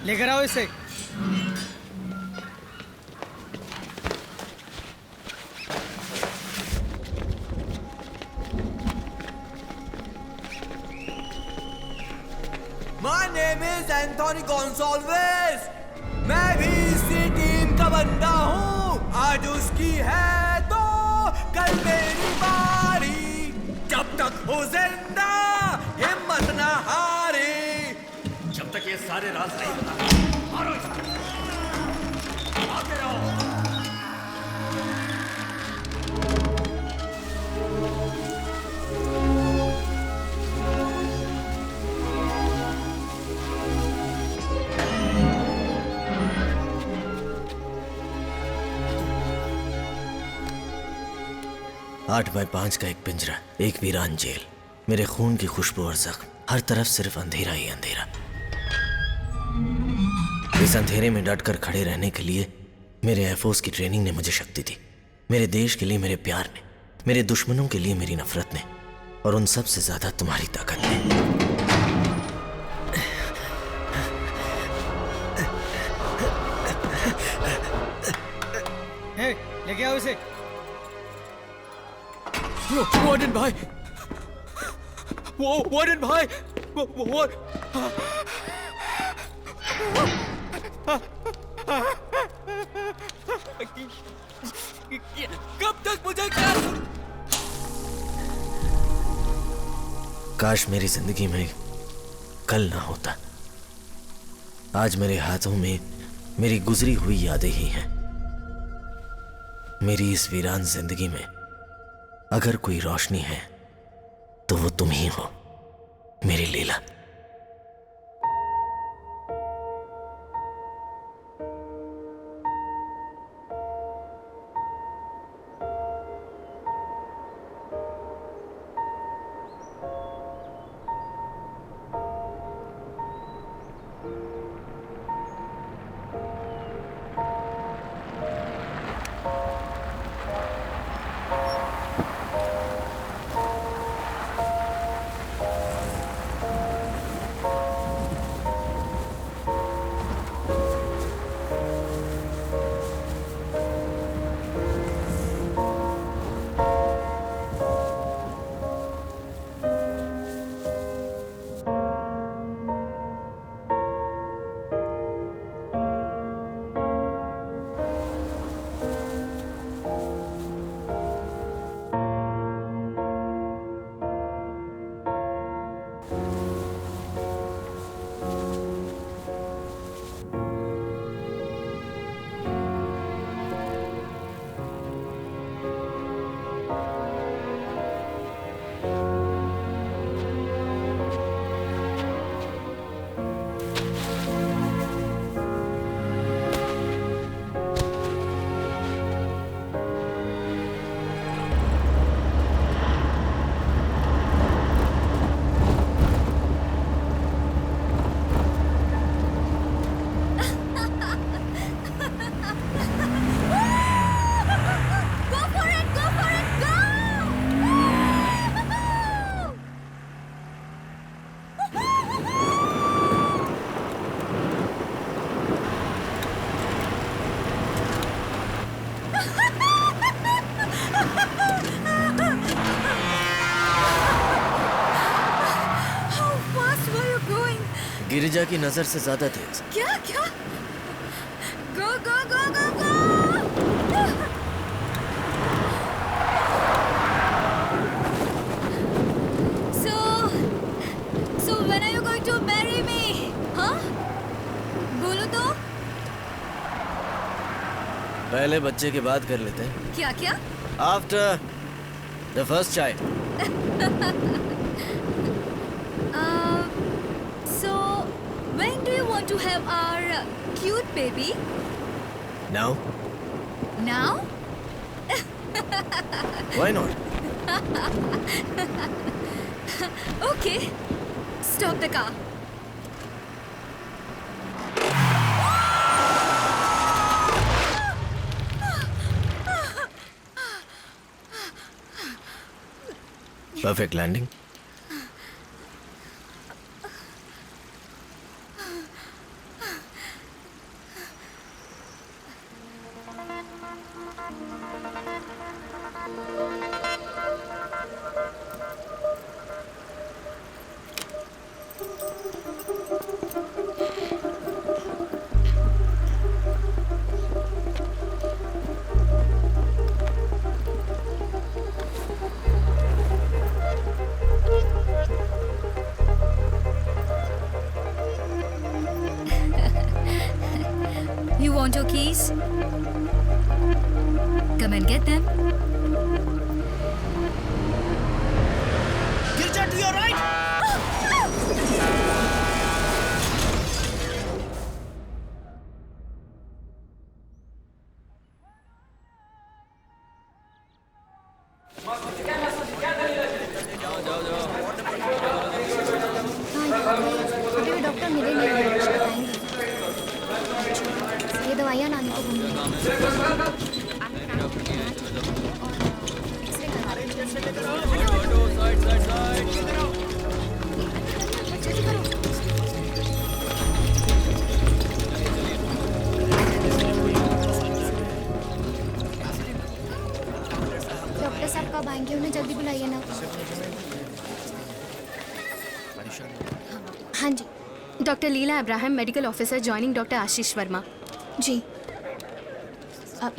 लेकर आओ इसे। My name is Anthony Gonsalves। मैं भी इसी टीम का बंदा हूँ। आज उसकी है तो कल मेरी बारी। जब तक हो जिंदा हिम्मत ना हारे। जब तक ये सारे राज नहीं बता मारो इसको। आते रहो। 8x5 का एक पिंजरा, एक वीरान जेल, मेरे खून की खुशबू और जख्म, हर तरफ सिर्फ अंधेरा ही अंधेरा। इस अंधेरे में डटकर खड़े रहने के लिए मेरे एयरफोर्स की ट्रेनिंग ने मुझे शक्ति दी। मेरे देश के लिए मेरे प्यार ने, मेरे दुश्मनों के लिए मेरी नफरत ने, और उन सब से ज्यादा तुम्हारी ताकत ने। लेके आओ इसे। वार्डन भाई, वार्डन भाई, कब तक मुझे काश मेरी जिंदगी में कल ना होता। आज मेरे हाथों में मेरी गुजरी हुई यादें ही हैं। मेरी इस वीरान जिंदगी में अगर कोई रोशनी है तो वो तुम ही हो, मेरी लीला। गिरिजा की नजर से ज्यादा तेज। क्या क्या? गो गो गो गो गो! So when are you going to marry me? हाँ? बोलो तो। पहले बच्चे की बात कर लेते हैं। क्या क्या? After the first child. When do you want to have our cute baby? Now? Now? Why not? Okay. Stop the car. Perfect landing. come and get them. Girja, to your right. अभी भी doctor मिले नहीं हैं, बताएंगे। ये दवाइयाँ लाने को बोली हैं। एक्सरे करा रहे हैं। जल्दी करो। डॉक्टर साहब कब आएंगे? उन्हें जल्दी बुलाइए ना। हाँ जी। Doctor Leela Abraham, medical officer joining doctor Ashish Verma. जी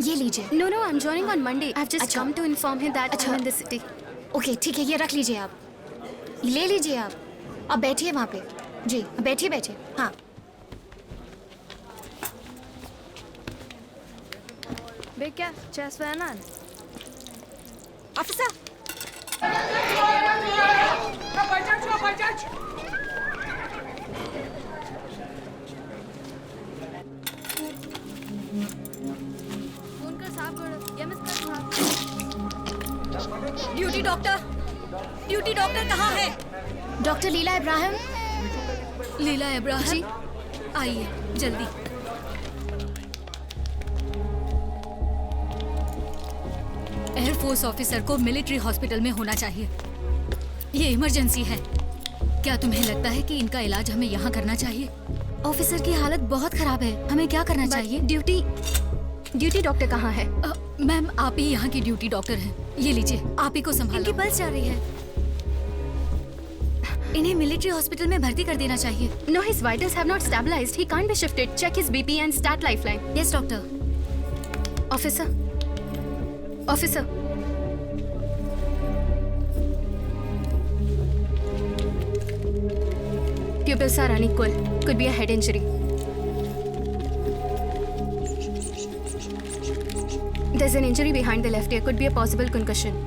ये लीजिए। No, no, I'm joining on Monday. I've just अच्छा। come to inform him that अच्छा। I'm in the city. Okay ठीक है, ये रख लीजिए आप। ले लीजिए आप। अब बैठिए वहाँ पे। जी बैठिए बैठिए। हाँ Becka, just för annan. Officer! Phone कर साहब को ये मिस कर साहब। Duty doctor! ड्यूटी डॉक्टर कहाँ है? डॉक्टर लीला इब्राहिम। लीला इब्राहिम जी। आइए जल्दी। एयरफोर्स ऑफिसर को मिलिट्री हॉस्पिटल में होना चाहिए। ये इमरजेंसी है। क्या तुम्हें लगता है कि इनका इलाज हमें यहाँ करना चाहिए? ऑफिसर की हालत बहुत खराब है, हमें क्या करना चाहिए? ड्यूटी डॉक्टर कहाँ है? मैम आप ही यहाँ की ड्यूटी डॉक्टर हैं। ये लीजिए, आप ही को संभालो। इनकी पल्स जा रही है। इन्हें मिलिट्री हॉस्पिटल में भर्ती कर देना चाहिए। No, his vitals have not stabilized. He can't be shifted. Check his BP and start lifeline. Yes doctor. Officer. Pupils are unequal. Could be a head injury. There's an injury behind the left ear. Could be a possible concussion.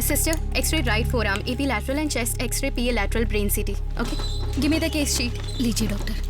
Sister, X-ray right forearm, AP lateral and chest X-ray, PA lateral, brain CT. Okay. Give me the case sheet. लीजिए doctor.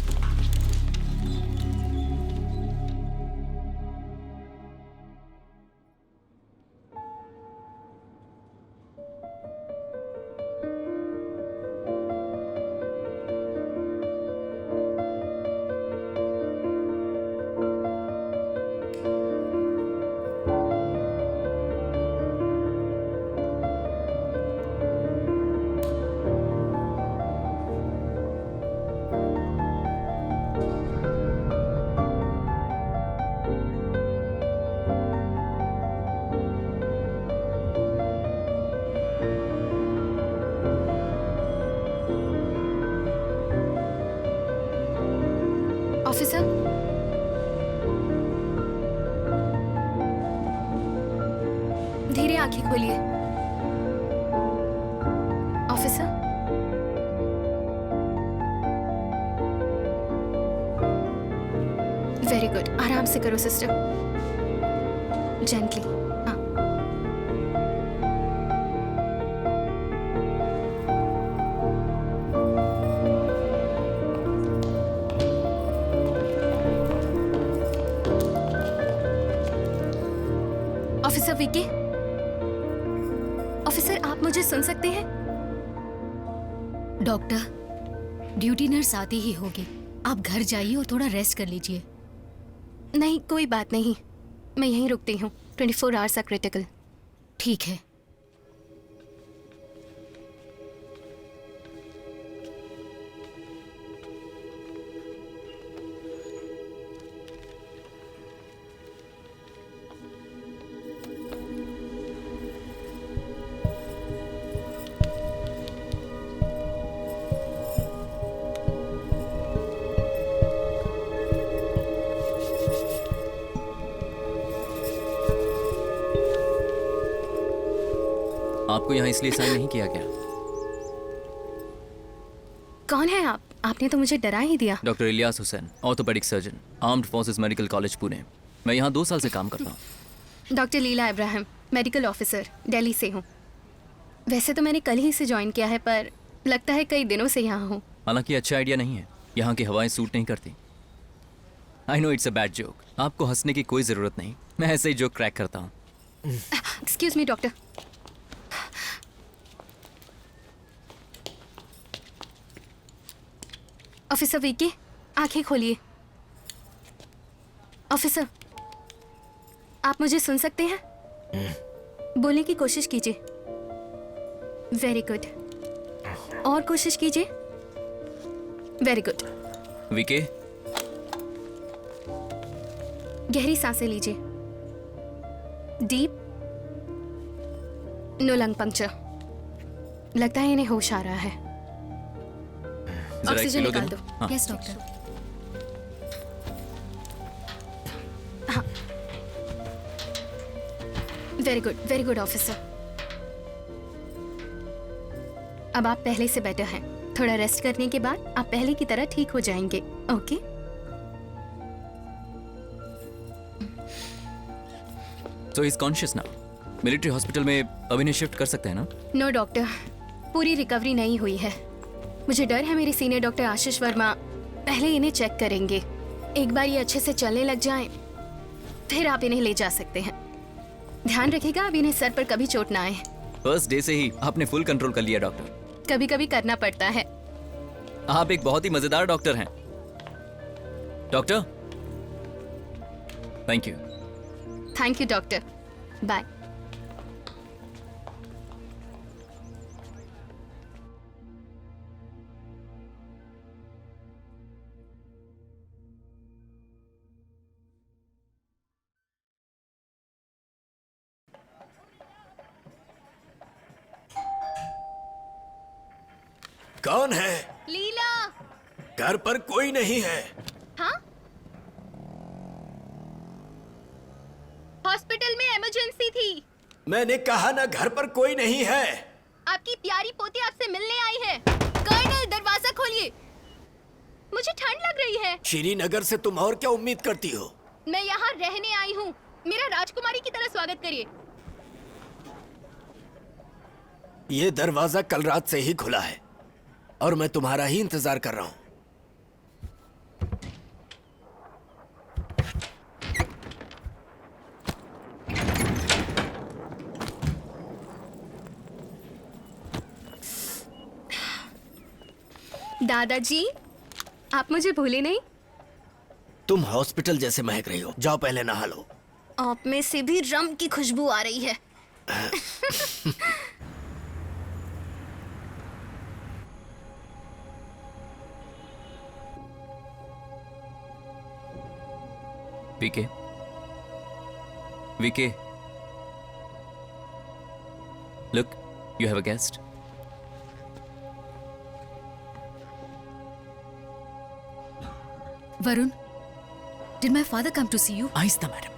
Officer? धीरे आंखें खोलिए। Officer? Very good, आराम से करो sister. Gently. हाँ। Officer Vicky? Officer आप मुझे सुन सकते हैं? डॉक्टर, ड्यूटी नर्स आती ही होगी। आप घर जाइए और थोड़ा रेस्ट कर लीजिए। नहीं कोई बात नहीं, मैं यहीं रुकती हूँ। 24 आवर्स आर क्रिटिकल। ठीक है। आपको यहाँ इसलिए साइन नहीं किया गया। कौन है आप? आपने तो मुझे डरा ही दिया। Doctor Ilyas Hussain, orthopaedic surgeon, armed forces medical college Pune. मैं यहाँ 2 साल से काम करता हूँ। डॉक्टर लीला इब्राहिम, मेडिकल ऑफिसर, दिल्ली से हूँ। वैसे तो मैंने कल ही से ज्वाइन किया है, पर लगता है कई दिनों से यहाँ हूँ। हालांकि अच्छा आइडिया नहीं है, यहाँ की हवाएं सूट नहीं करती। I know it's a bad joke, आपको हंसने की कोई ज़रूरत नहीं, मैं ऐसे ही जोक क्रैक करता हूँ। Excuse me doctor. Officer VK, आंखें खोलिए। ऑफिसर, आप मुझे सुन सकते हैं? बोलने की कोशिश कीजिए। Very good. और कोशिश कीजिए। Very good. विके, गहरी सांसें लीजिए। डीप। No lung puncture. लगता है इन्हें होश आ रहा है। जरा एक ऑक्सीजन पिलो निकाल देना। दो। हाँ। Yes doctor. Very good officer. अब आप पहले से बेटर हैं। थोड़ा रेस्ट करने के बाद आप पहले की तरह ठीक हो जाएंगे। Okay? So he's conscious now. Military hospital में अब इन्हें शिफ्ट कर सकते हैं ना? नो डॉक्टर, पूरी रिकवरी नहीं हुई है। मुझे डर है मेरे सीनियर डॉक्टर आशीष वर्मा पहले इन्हें चेक करेंगे। एक बार ये अच्छे से चलने लग जाएं, फिर आप इन्हें ले जा सकते हैं। ध्यान रखिएगा अब इन्हें सर पर कभी चोट ना आए। फर्स्ट डे से ही आपने फुल कंट्रोल कर लिया डॉक्टर। कभी कभी करना पड़ता है। आप एक बहुत ही मजेदार डॉक्टर हैं। Doctor, thank you. Thank you doctor. Bye. कौन है? लीला। घर पर कोई नहीं है। हाँ? हॉस्पिटल में इमरजेंसी थी। मैंने कहा ना, घर पर कोई नहीं है। आपकी प्यारी पोती आपसे मिलने आई है। कर्नल, दरवाजा खोलिए। मुझे ठंड लग रही है। श्रीनगर से तुम और क्या उम्मीद करती हो? मैं यहाँ रहने आई हूँ। मेरा राजकुमारी की तरह स्वागत करिए। ये दरवाजा कल रात से ही खुला है और मैं तुम्हारा ही इंतजार कर रहा हूं। दादाजी, आप मुझे भूले नहीं? तुम हॉस्पिटल जैसे महक रही हो। जाओ पहले नहा लो। आप में से भी रम की खुशबू आ रही है। विके, विके, look, you have a guest. Varun, did my father come to see you? आहिस्ता मैडम,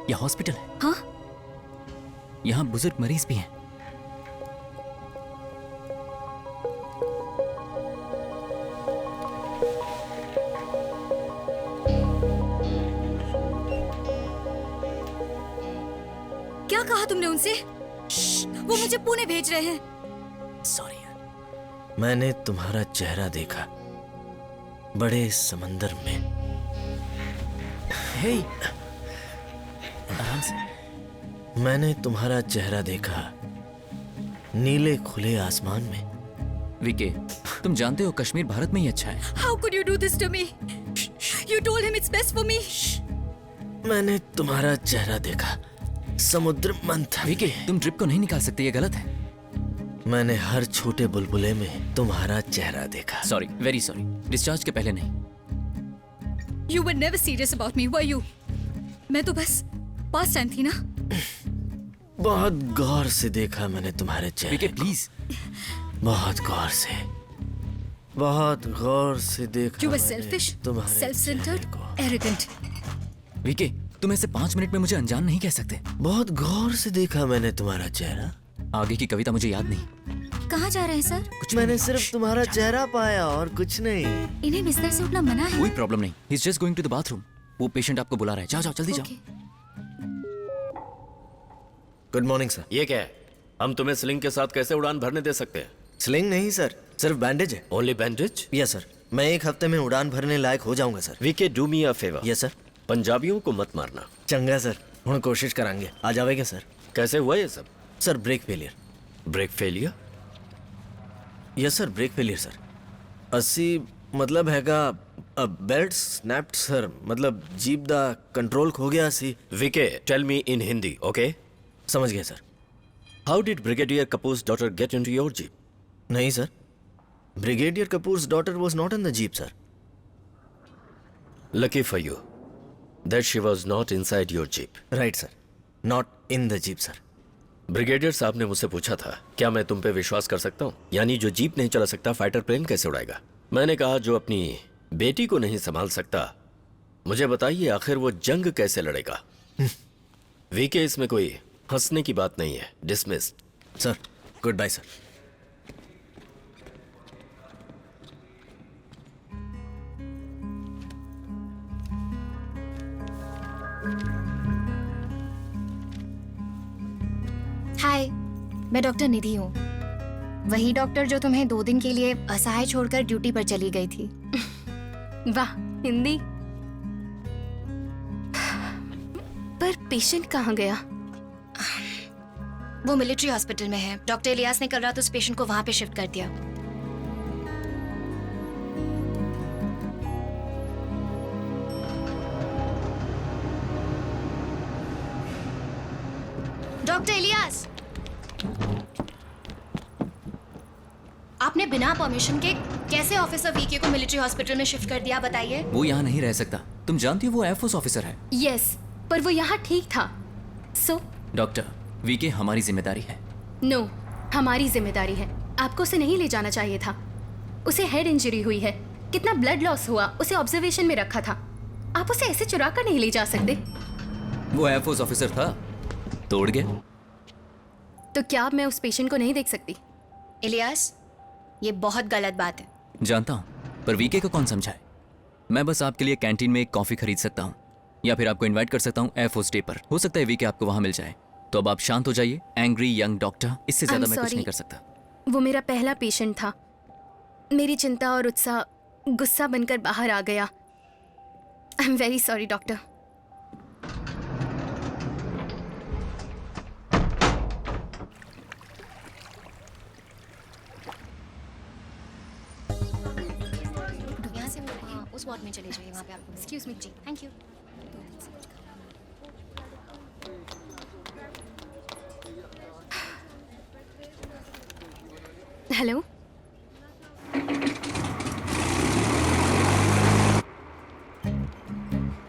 यह हॉस्पिटल है। हाँ? यहाँ बुजुर्ग मरीज भी हैं। क्या कहा तुमने उनसे? वो मुझे पुणे भेज रहे हैं। सॉरी यार, मैंने तुम्हारा चेहरा देखा बड़े समंदर में। हे, आराम से। मैंने तुम्हारा चेहरा देखा नीले खुले आसमान में। विके, तुम जानते हो कश्मीर भारत में ही अच्छा है। How could you do this to me? You told him it's best for me. मैंने तुम्हारा चेहरा देखा समुद्र मंथन विके, में। तुम ड्रिप को नहीं निकाल सकते, ये गलत है। मैंने हर छोटे बुलबुले में तुम्हारा चेहरा देखा। Sorry, very sorry. डिस्चार्ज के पहले नहीं। You were never serious about me, were you? मैं तो बस पास टाइम थी ना। बहुत गौर से देखा मैंने तुम्हारे चेहरे विके, को। प्लीज। बहुत गौर से, बहुत गौर से देखा You were मैंने selfish, तुम्हारे self-centered, चेहरे को। arrogant. विके, तुम ऐसे 5 मिनट में मुझे अनजान नहीं कह सकते। बहुत गौर से देखा मैंने तुम्हारा चेहरा। आगे की कविता मुझे याद नहीं। कहाँ जा रहे हैं सर? कुछ मैंने नहीं। सिर्फ तुम्हारा चेहरा पाया और कुछ नहीं। इन्हें बिस्तर से उठना मना है। कोई प्रॉब्लम नहीं। He is just going to the bathroom. वो पेशेंट आपको बुला रहा है। जाओ जाओ, जल्दी जाओ। Okay. Good morning sir. ये क्या है? हम तुम्हें स्लिंग के साथ कैसे उड़ान भरने दे सकते हैं? स्लिंग नहीं सर, सिर्फ बैंडेज है। Only bandage? यस सर, मैं 1 हफ्ते में उड़ान भरने लायक हो जाऊंगा sir. VK do me a favour. Yes sir. पंजाबियों को मत मारना। चंगा सर, हुण कोशिश करांगे। आ जावेगा सर। कैसे हुआ ये सब? Sir brake failure. Brake failure? Yes sir, brake failure sir. 80 मतलब हैगा बेल्ट स्नैप्ड सर, मतलब जीप दा कंट्रोल खो गया सी। VK tell me in Hindi, okay? समझ गया sir. How did brigadier Kapoor's daughter get into your jeep? नहीं sir, brigadier Kapoor's daughter was not in the jeep sir. Lucky for you that she was not inside your jeep. Right sir, not in the jeep sir. Brigadier साहब ने मुझसे पूछा था क्या मैं तुम पे विश्वास कर सकता हूँ, यानी जो जीप नहीं चला सकता फाइटर प्लेन कैसे उड़ाएगा? मैंने कहा जो अपनी बेटी को नहीं संभाल सकता, मुझे बताइए आखिर वो जंग कैसे लड़ेगा? वीके इसमें कोई हंसने की बात नहीं है। Dismissed. Sir goodbye sir. Hi, मैं डॉक्टर निधि हूँ, वही डॉक्टर जो तुम्हें 2 दिन के लिए असहाय छोड़कर ड्यूटी पर चली गई थी। वाह, हिंदी। पर पेशेंट कहाँ गया? वो मिलिट्री हॉस्पिटल में है। डॉक्टर इलियास ने कल रात उस पेशेंट को वहां पे शिफ्ट कर दिया। डॉक्टर इलियास, आपने बिना परमिशन के कैसे ऑफिसर वीके को मिलिट्री हॉस्पिटल में शिफ्ट कर दिया, बताइए। वो यहाँ नहीं रह सकता। तुम जानती हो वो एयरफोर्स ऑफिसर है। यस, पर वो यहाँ ठीक था। सो डॉक्टर, वीके हमारी जिम्मेदारी है। नो, हमारी जिम्मेदारी है। आपको उसे नहीं ले जाना चाहिए था। उसे हेड इंजरी हुई है, कितना ब्लड लॉस हुआ, उसे ऑब्जर्वेशन में रखा था। आप उसे ऐसे चुरा कर नहीं ले जा सकते। वो एयरफोर्स ऑफिसर था, तोड़ गया। तो क्या अब मैं उस पेशेंट को नहीं देख सकती? इलियास, ये बहुत गलत बात है। जानता हूँ, पर वीके को कौन समझाए? मैं बस आपके लिए कैंटीन में एक कॉफी खरीद सकता हूँ या फिर आपको इनवाइट कर सकता हूँ एयरफोर्स डे पर। हो सकता है वीके आपको वहां मिल जाए। तो अब आप शांत हो जाइए। एंग्री यंग डॉक्टर, इससे ज्यादा मैं कुछ नहीं कर सकता। वो मेरा पहला पेशेंट था। मेरी चिंता और उत्साह गुस्सा बनकर बाहर आ गया। I am very sorry doctor. यहाँ से उस वार्ड में चले जाइए, वहाँ पे आपको। एक्सक्यूज मी जी, थैंक यू। हेलो,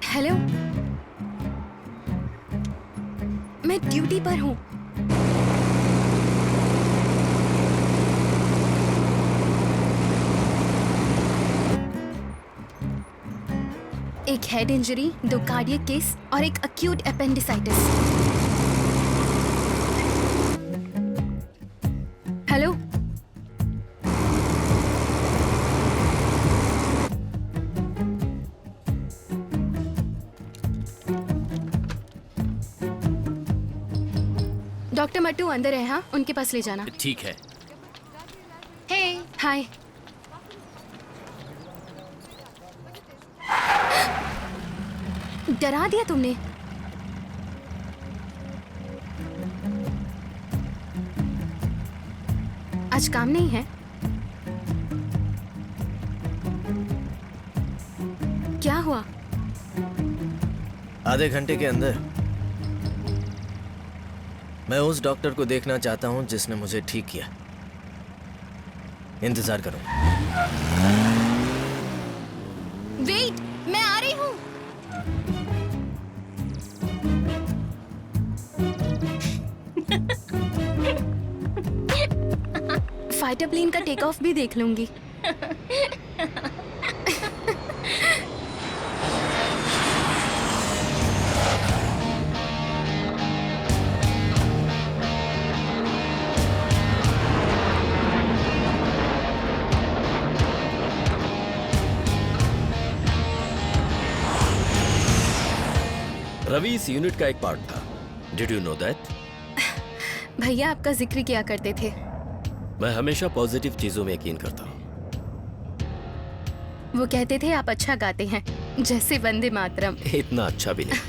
हेलो, मैं ड्यूटी पर हूँ। एक हेड इंजरी, 2 कार्डियक केस और एक acute appendicitis. Hello, doctor Mattoo अंदर है। हाँ, उनके पास ले जाना। ठीक है। हे, हाय। डरा दिया तुमने। आज काम नहीं है? क्या हुआ? आधे घंटे के अंदर मैं उस डॉक्टर को देखना चाहता हूं जिसने मुझे ठीक किया। इंतजार करो। वेट, मैं आ रही हूँ। फाइटर प्लेन का टेक ऑफ भी देख लूंगी। रवि इस यूनिट का एक पार्ट था। Did you know that? भैया आपका जिक्र किया करते थे। मैं हमेशा पॉजिटिव चीजों में यकीन करता हूँ। वो कहते थे आप अच्छा गाते हैं, जैसे वंदे मातरम। इतना अच्छा भी नहीं।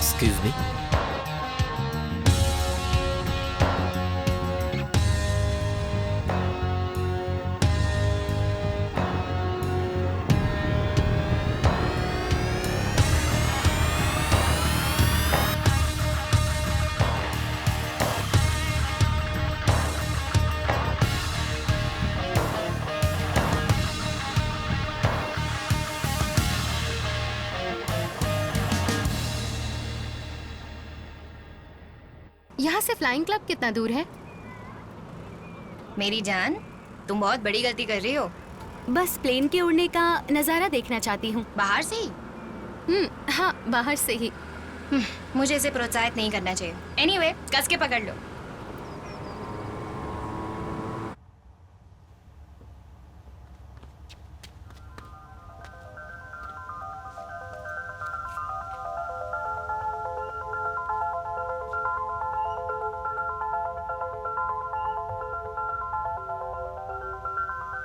Excuse me. यहाँ से फ्लाइंग क्लब कितना दूर है? मेरी जान, तुम बहुत बड़ी गलती कर रही हो। बस प्लेन के उड़ने का नज़ारा देखना चाहती हूँ। बाहर से ही? हाँ, बाहर से ही। मुझे इसे प्रोत्साहित नहीं करना चाहिए। एनीवे, कस के पकड़ लो।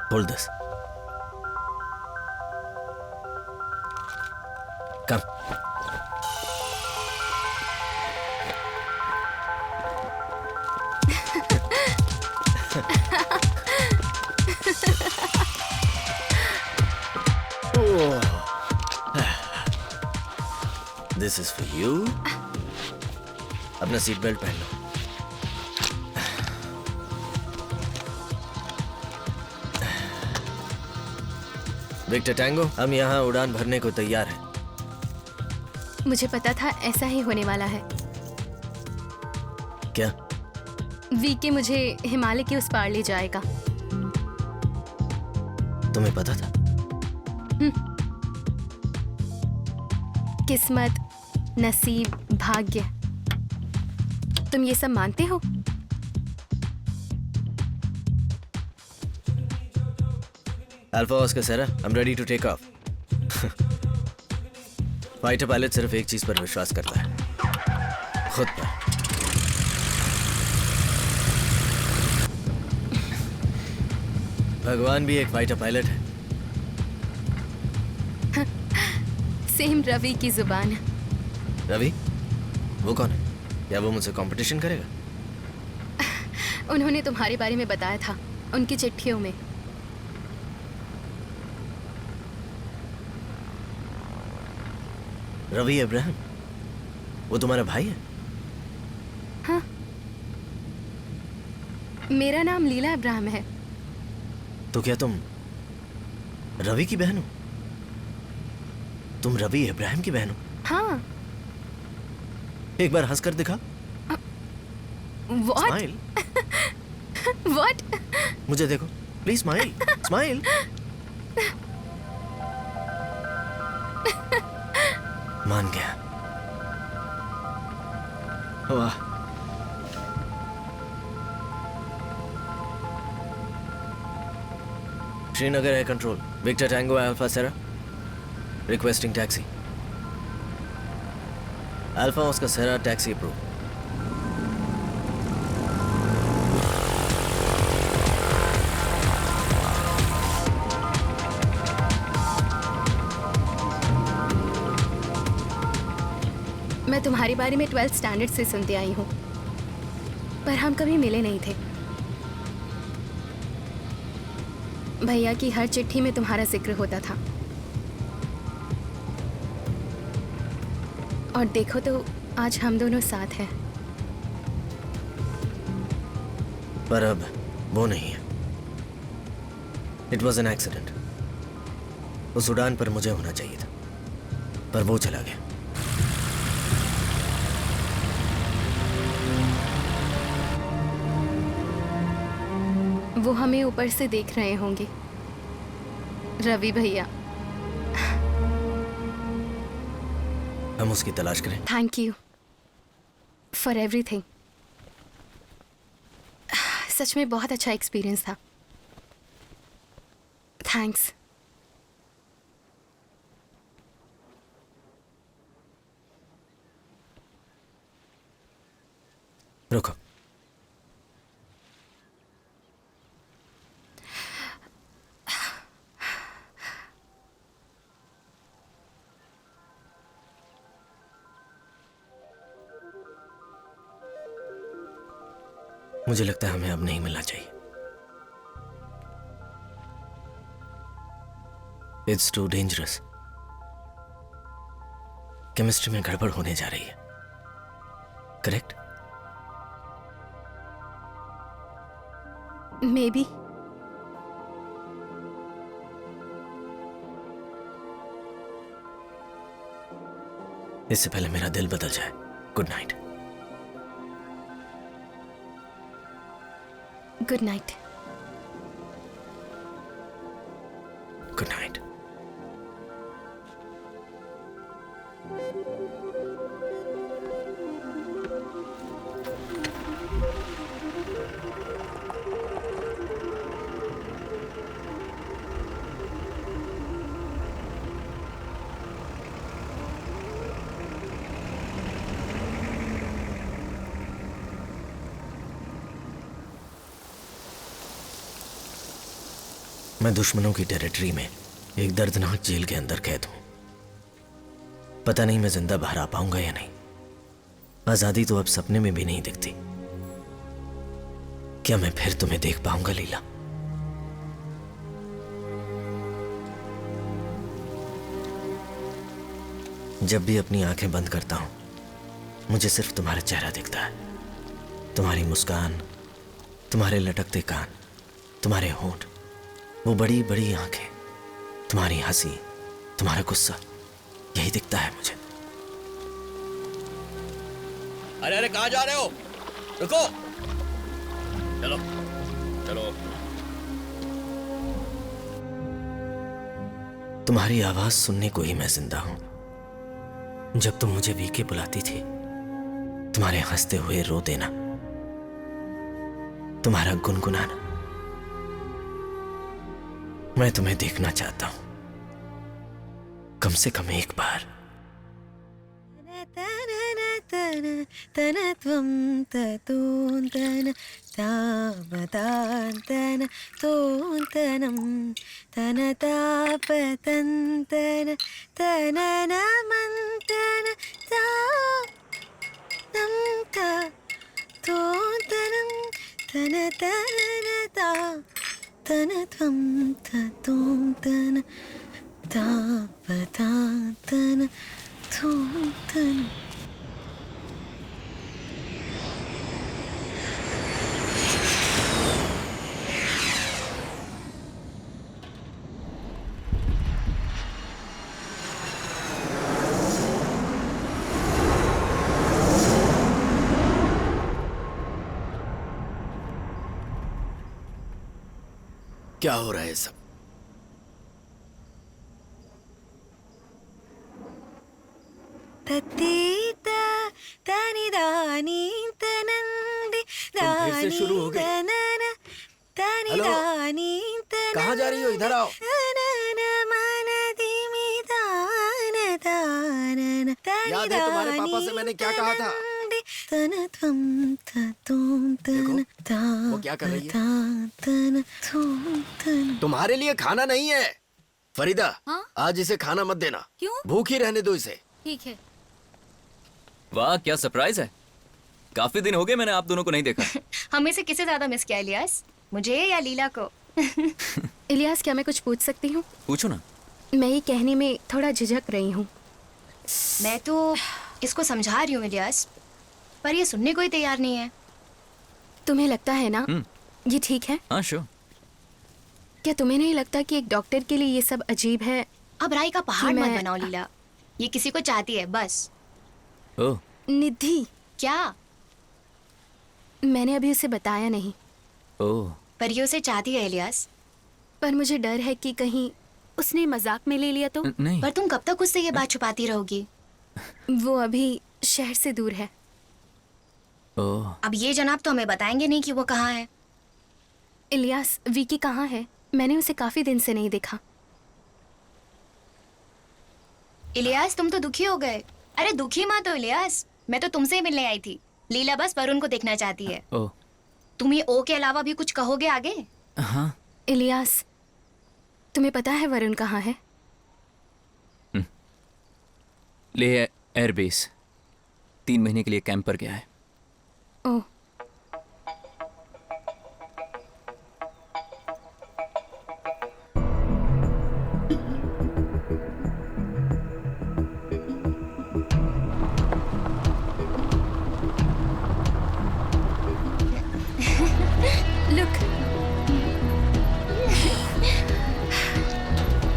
Hold this. Come. This is for you. अपना सीट बेल्ट पहन लो। विक्टर टैंगो, हम यहाँ उड़ान भरने को तैयार हैं। मुझे पता था ऐसा ही होने वाला है। क्या? वीके मुझे हिमालय के उस पार ले जाएगा। तुम्हें पता था? किस्मत, नसीब, भाग्य, तुम ये सब मानते हो? Alpha oscar sierra, I'm ready to take off. Fighter pilot सिर्फ एक चीज पर विश्वास करता है, खुद पर। भगवान भी एक फाइटर पायलट है। सेम रवि की जुबान। रवि? वो कौन है? क्या वो मुझसे कंपटीशन करेगा? उन्होंने तुम्हारे बारे में बताया था उनकी चिट्ठियों में। रवि अब्राहम, वो तुम्हारा भाई है? हाँ, मेरा नाम लीला अब्राहम है। तो क्या तुम रवि की बहन हो? तुम रवि अब्राहम की बहन हो? हाँ। एक बार हंस कर दिखा। What? स्माइल। What? मुझे देखो प्लीज, स्माइल स्माइल। मान गया। वाह। Srinagar air control, victor tango alpha sierra, requesting taxi. Alpha oscar sierra, taxi approve. मैं तुम्हारे बारे में 12th स्टैंडर्ड से सुनते आई हूँ, पर हम कभी मिले नहीं थे। भैया की हर चिट्ठी में तुम्हारा जिक्र होता था, और देखो तो आज हम दोनों साथ हैं। पर अब वो नहीं है। It was an accident. उस उड़ान पर मुझे होना चाहिए था, पर वो चला गया। वो हमें ऊपर से देख रहे होंगे। रवि भैया, हम उसकी तलाश करें। Thank you for everything. सच में बहुत अच्छा एक्सपीरियंस था। थैंक्स। रुको। मुझे लगता है हमें अब नहीं मिलना चाहिए। It's too dangerous. केमिस्ट्री में गड़बड़ होने जा रही है। करेक्ट? May be. इससे पहले मेरा दिल बदल जाए। Good night. Good night. Good night. मैं दुश्मनों की टेरिटरी में एक दर्दनाक जेल के अंदर कैद हूं। पता नहीं मैं जिंदा बाहर आ पाऊंगा या नहीं। आजादी तो अब सपने में भी नहीं दिखती। क्या मैं फिर तुम्हें देख पाऊंगा लीला? जब भी अपनी आंखें बंद करता हूं, मुझे सिर्फ तुम्हारा चेहरा दिखता है। तुम्हारी मुस्कान, तुम्हारे लटकते कान, तुम्हारे होंठ, वो बड़ी बड़ी आंखें, तुम्हारी हंसी, तुम्हारा गुस्सा, यही दिखता है मुझे। अरे अरे कहाँ जा रहे हो? रुको। चलो चलो। तुम्हारी आवाज सुनने को ही मैं जिंदा हूं। जब तुम मुझे वीके बुलाती थी, तुम्हारे हंसते हुए रो देना, तुम्हारा गुनगुनाना, मैं तुम्हें देखना चाहता हूं, कम से कम एक बार। तनत्वं ततोन्तन तावतान्तन तोन्तनं तनतापतन्तन तननमन्तन तानं ता तोन्तनं तनतनता तनत्वं ततोन्तन तावतान्तन तोन्तन। क्या हो रहा है सब? ततीत तनिदानी तनंदि फिर से शुरू हो गए। तनिदानी कहाँ जा रही हो? इधर आओ। याद है तुम्हारे पापा से मैंने क्या कहा था? देखो, वो क्या कर रही है? तुम्हारे लिए खाना नहीं है फरीदा। हाँ? आज इसे खाना मत देना। क्यों? भूखी रहने दो इसे। ठीक है। वाह क्या सरप्राइज है। काफी दिन हो गए मैंने आप दोनों को नहीं देखा। हमें से किसे ज्यादा मिस किया इलियास, मुझे या लीला को? इलियास, क्या मैं कुछ पूछ सकती हूँ? पूछो ना। मैं ये कहने में थोड़ा झिझक रही हूँ। मैं तो इसको समझा रही हूँ इलियास, पर ये सुनने को ही तैयार नहीं है। तुम्हें लगता है ना ये ठीक है? हाँ श्योर। क्या तुम्हें नहीं लगता कि एक डॉक्टर के लिए ये सब अजीब है? अब राय का पहाड़ कि मत मैं- बनाओ लीला, ये किसी को चाहती है बस। ओह निधि, क्या? मैंने अभी उसे बताया नहीं। ओह पर ये उसे चाहती है इलियास। पर मुझे डर है कि कहीं उसने मजाक में ले लिया तो। नहीं। पर तुम कब तक उससे ये बात छुपाती रहोगी? वो अभी शहर से दूर है। ओह, अब ये जनाब तो हमें बताएंगे नहीं कि वो कहाँ है। इलियास, विकी कहाँ है? मैंने उसे काफी दिन से नहीं देखा। इलियास, तुम तो दुखी हो गए। अरे दुखी मत हो इलियास, मैं तो तुमसे ही मिलने आई थी। लीला बस वरुण को देखना चाहती है। ओह, तुम ये ओ के अलावा भी कुछ कहोगे आगे? हाँ। इलियास, तुम्हें पता है वरुण कहाँ है? ले एयरबेस 3 महीने के लिए कैंप पर गया है। ओह, look.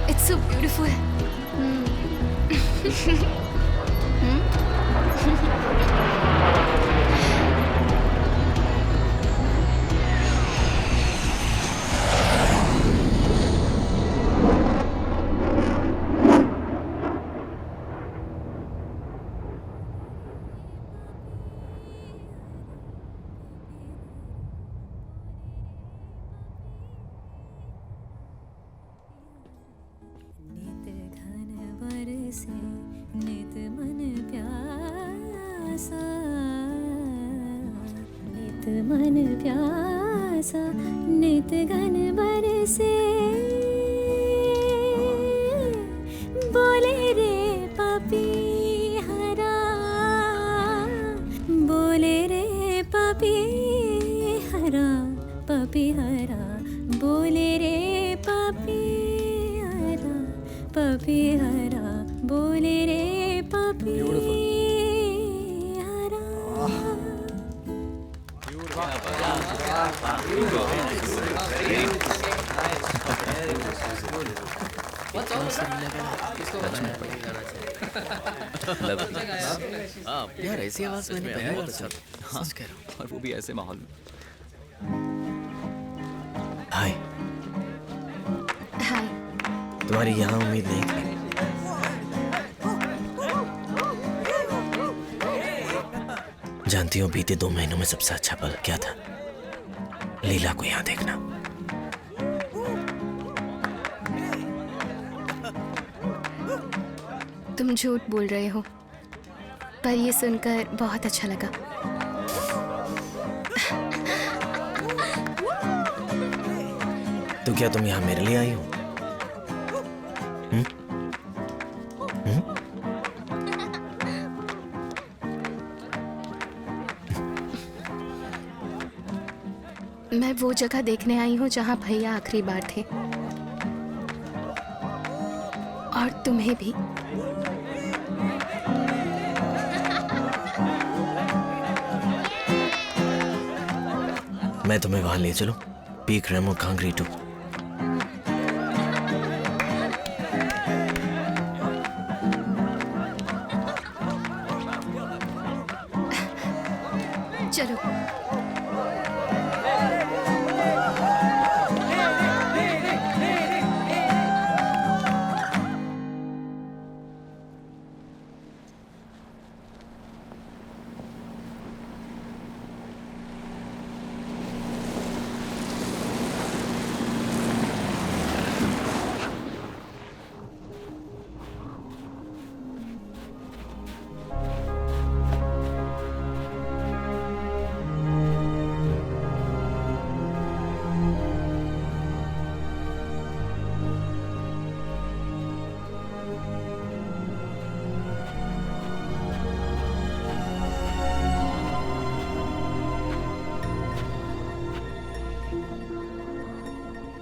It's so beautiful. नित घन बरसे नित मन प्यासा, नित मन प्यासा, नित घन बरसे। बोले रे पपी हरा, बोले रे पपी हरा, पपी हरा, बोले रे पपी हरा, पपी हरा, बोले रे पपी हरा। यार ऐसी आवाज मैंने पहली बार सुनी। हाँ, कह रहा हूँ, और वो भी ऐसे माहौल में। हाय, हाय। तुम्हारी यहाँ उम्मीद नहीं थी। जानती हो बीते 2 महीनों में सबसे अच्छा पल क्या था? लीला को यहाँ देखना। तुम झूठ बोल रहे हो, पर ये सुनकर बहुत अच्छा लगा। तो क्या तुम यहाँ मेरे लिए आई हो? मैं वो जगह देखने आई हूँ जहाँ भैया आखिरी बार थे, और तुम्हें भी। मैं तुम्हें वहां ले चलूं? Peak Rimo Kangri two. चलो।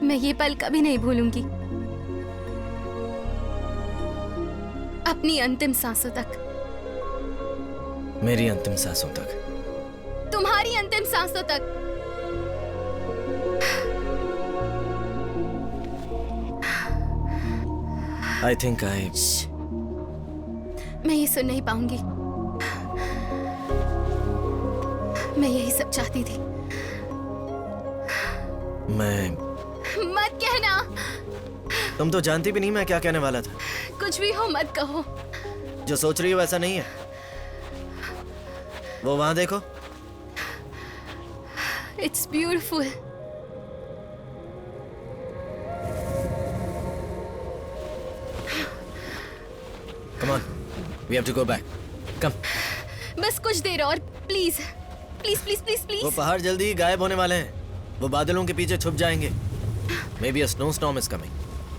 मैं ये पल कभी नहीं भूलूंगी, अपनी अंतिम सांसों तक। मेरी अंतिम सांसों तक। तुम्हारी अंतिम सांसों तक। आई थिंक आई मैं ये सुन नहीं पाऊंगी। मैं यही सब चाहती थी। मैं मत कहना। तुम तो जानती भी नहीं मैं क्या कहने वाला था। कुछ भी हो मत कहो। जो सोच रही हो वैसा नहीं है। वो वहां देखो। It's beautiful. Come on, we have to go back. Come. बस कुछ देर और प्लीज प्लीज प्लीज प्लीज वो प्लीज। पहाड़ जल्दी ही गायब होने वाले हैं। वो बादलों के पीछे छुप जाएंगे। Maybe a snowstorm is coming.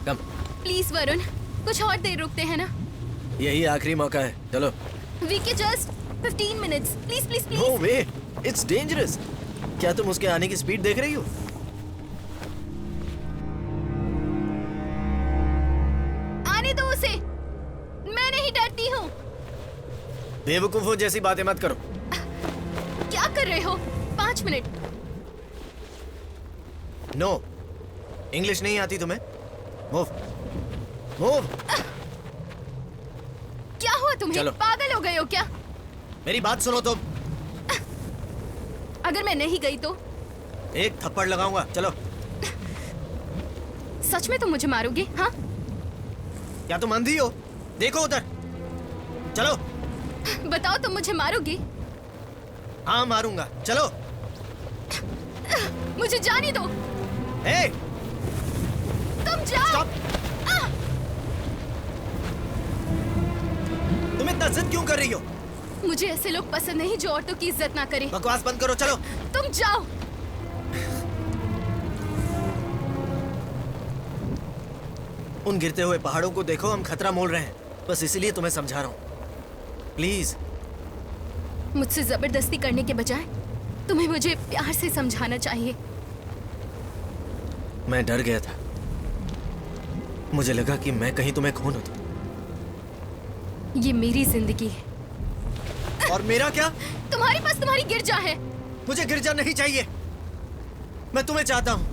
Come. Please Varun, कुछ और देर रुकते हैं ना। यही आखिरी मौका है। चलो। VK just 15 minutes please please No please. way. It's dangerous. क्या तुम उसके आने की स्पीड देख रही हो? आने दो उसे, मैं नहीं डरती हूँ। बेवकूफों जैसी बातें मत करो। क्या कर रहे हो? 5 मिनट। नो, इंग्लिश नहीं आती तुम्हें? Move, move. क्या हुआ तुम्हें? चलो। पागल हो गए हो क्या? मेरी बात सुनो तुम। अगर मैं नहीं गई तो? एक थप्पड़ लगाऊंगा। चलो। सच में तुम मुझे मारोगे? हाँ? क्या तुम अंधी हो? देखो उधर। चलो। बताओ, तुम मुझे मारोगे? हाँ मारूंगा। चलो। मुझे जाने दो। ए, तुम जाओ। स्टॉप। तुम इतना जिद क्यों कर रही हो? मुझे ऐसे लोग पसंद नहीं जो औरतों की इज्जत ना करें। बकवास बंद करो। चलो। तुम जाओ। उन गिरते हुए पहाड़ों को देखो। हम खतरा मोल रहे हैं। बस इसीलिए तुम्हें समझा रहा हूँ। प्लीज। मुझसे जबरदस्ती करने के बजाय तुम्हें मुझे प्यार से समझाना चाहिए। मैं डर गया था। मुझे लगा कि मैं कहीं तुम्हें खो न दूं। ये मेरी जिंदगी है। और मेरा क्या? तुम्हारे पास तुम्हारी गिरजा है। मुझे गिरजा नहीं चाहिए। मैं तुम्हें चाहता हूं।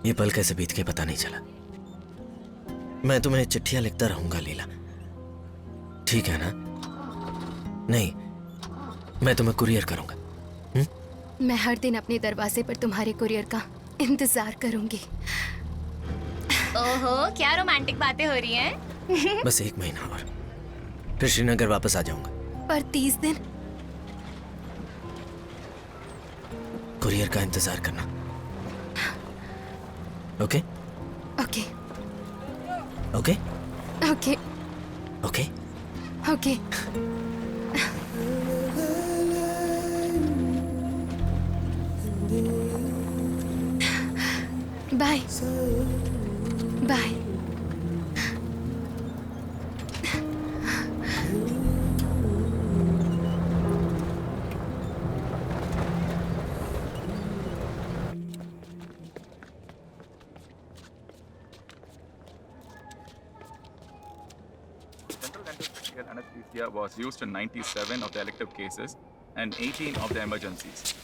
ये पल कैसे बीत के पता नहीं चला। मैं तुम्हें चिट्ठियां लिखता रहूंगा लीला, ठीक है ना? नहीं, मैं तुम्हें कुरियर करूंगा। मैं हर दिन अपने दरवाजे पर तुम्हारे कुरियर का इंतजार करूंगी। ओहो, क्या रोमांटिक बातें हो रही हैं। बस 1 महीना और, फिर श्रीनगर वापस आ जाऊंगा। पर 30 दिन? कुरियर का इंतजार करना। Okay? Okay okay? Okay okay? Okay. Bye bye. Central endotracheal anesthesia was used in 97 of the elective cases and 18 of the emergencies.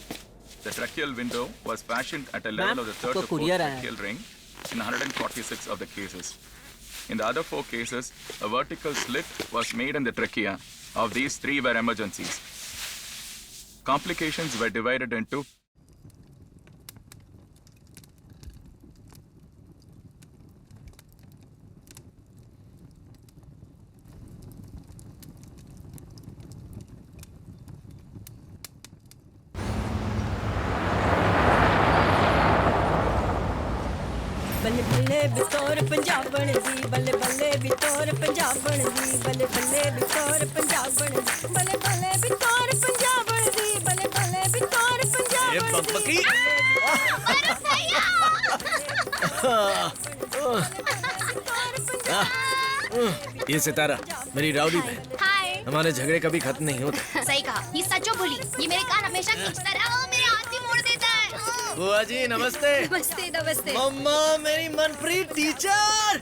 The tracheal window was fashioned at a level of the third to fourth tracheal ring in 146 of the cases. In the other 4 cases, a vertical slit was made in the trachea. Of these, 3 were emergencies. Complications were divided into Balik बल्ले बितौर पंजाबण दी बल्ले बल्ले बितौर पंजाबण दी बल्ले बल्ले बितौर पंजाबण दी बल्ले बल्ले बितौर पंजाबण दी बल्ले बल्ले बितौर पंजाबण दी ये सितारा मेरी राउडी बहन। हाय। हमारे झगड़े कभी खत्म नहीं होते। सही कहा, ये सचो बोली। ये मेरे कान हमेशा खींचता रहा, मेरे हाथ भी मोड़ देता है। बुआ जी नमस्ते। नमस्ते नमस्ते। मम्मा मेरी मनप्रीत टीचर।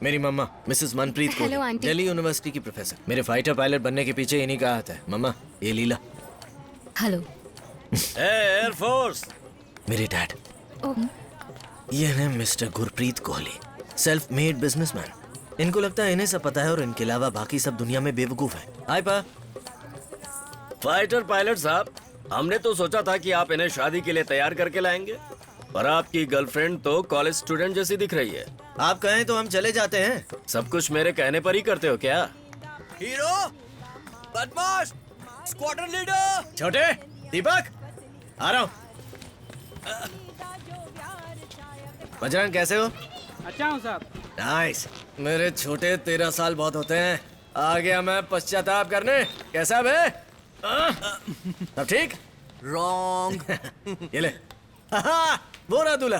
मेरी मम्मा मिसेस मनप्रीत को हेलो, आंटी। दिल्ली यूनिवर्सिटी की प्रोफेसर। मेरे फाइटर पायलट बनने के पीछे इन्हीं का हाथ है। मम्मा ये लीला हेलो। एयरफोर्स। मेरे डैड। ये है mister Gurpreet Kohli, self made businessman. इनको लगता है इन्हें सब पता है और इनके अलावा बाकी सब दुनिया में बेवकूफ है। हाय पा। फाइटर पायलट साहब, हमने तो सोचा था कि आप इन्हें शादी के लिए तैयार करके लाएंगे, पर आपकी गर्लफ्रेंड तो कॉलेज स्टूडेंट जैसी दिख रही है। आप कहें तो हम चले जाते हैं। सब कुछ मेरे कहने पर ही करते हो क्या? हीरो, बदमाश, स्क्वाड्रन लीडर। छोटे दीपक आ रहा हूँ। बजरंग कैसे हो? अच्छा हूँ साहब। नाइस। मेरे छोटे 13 साल बहुत होते हैं। आ गया मैं पश्चाताप करने। कैसा बे? सब ठीक? रॉन्ग। ये ले। वो रहा दूल्हा।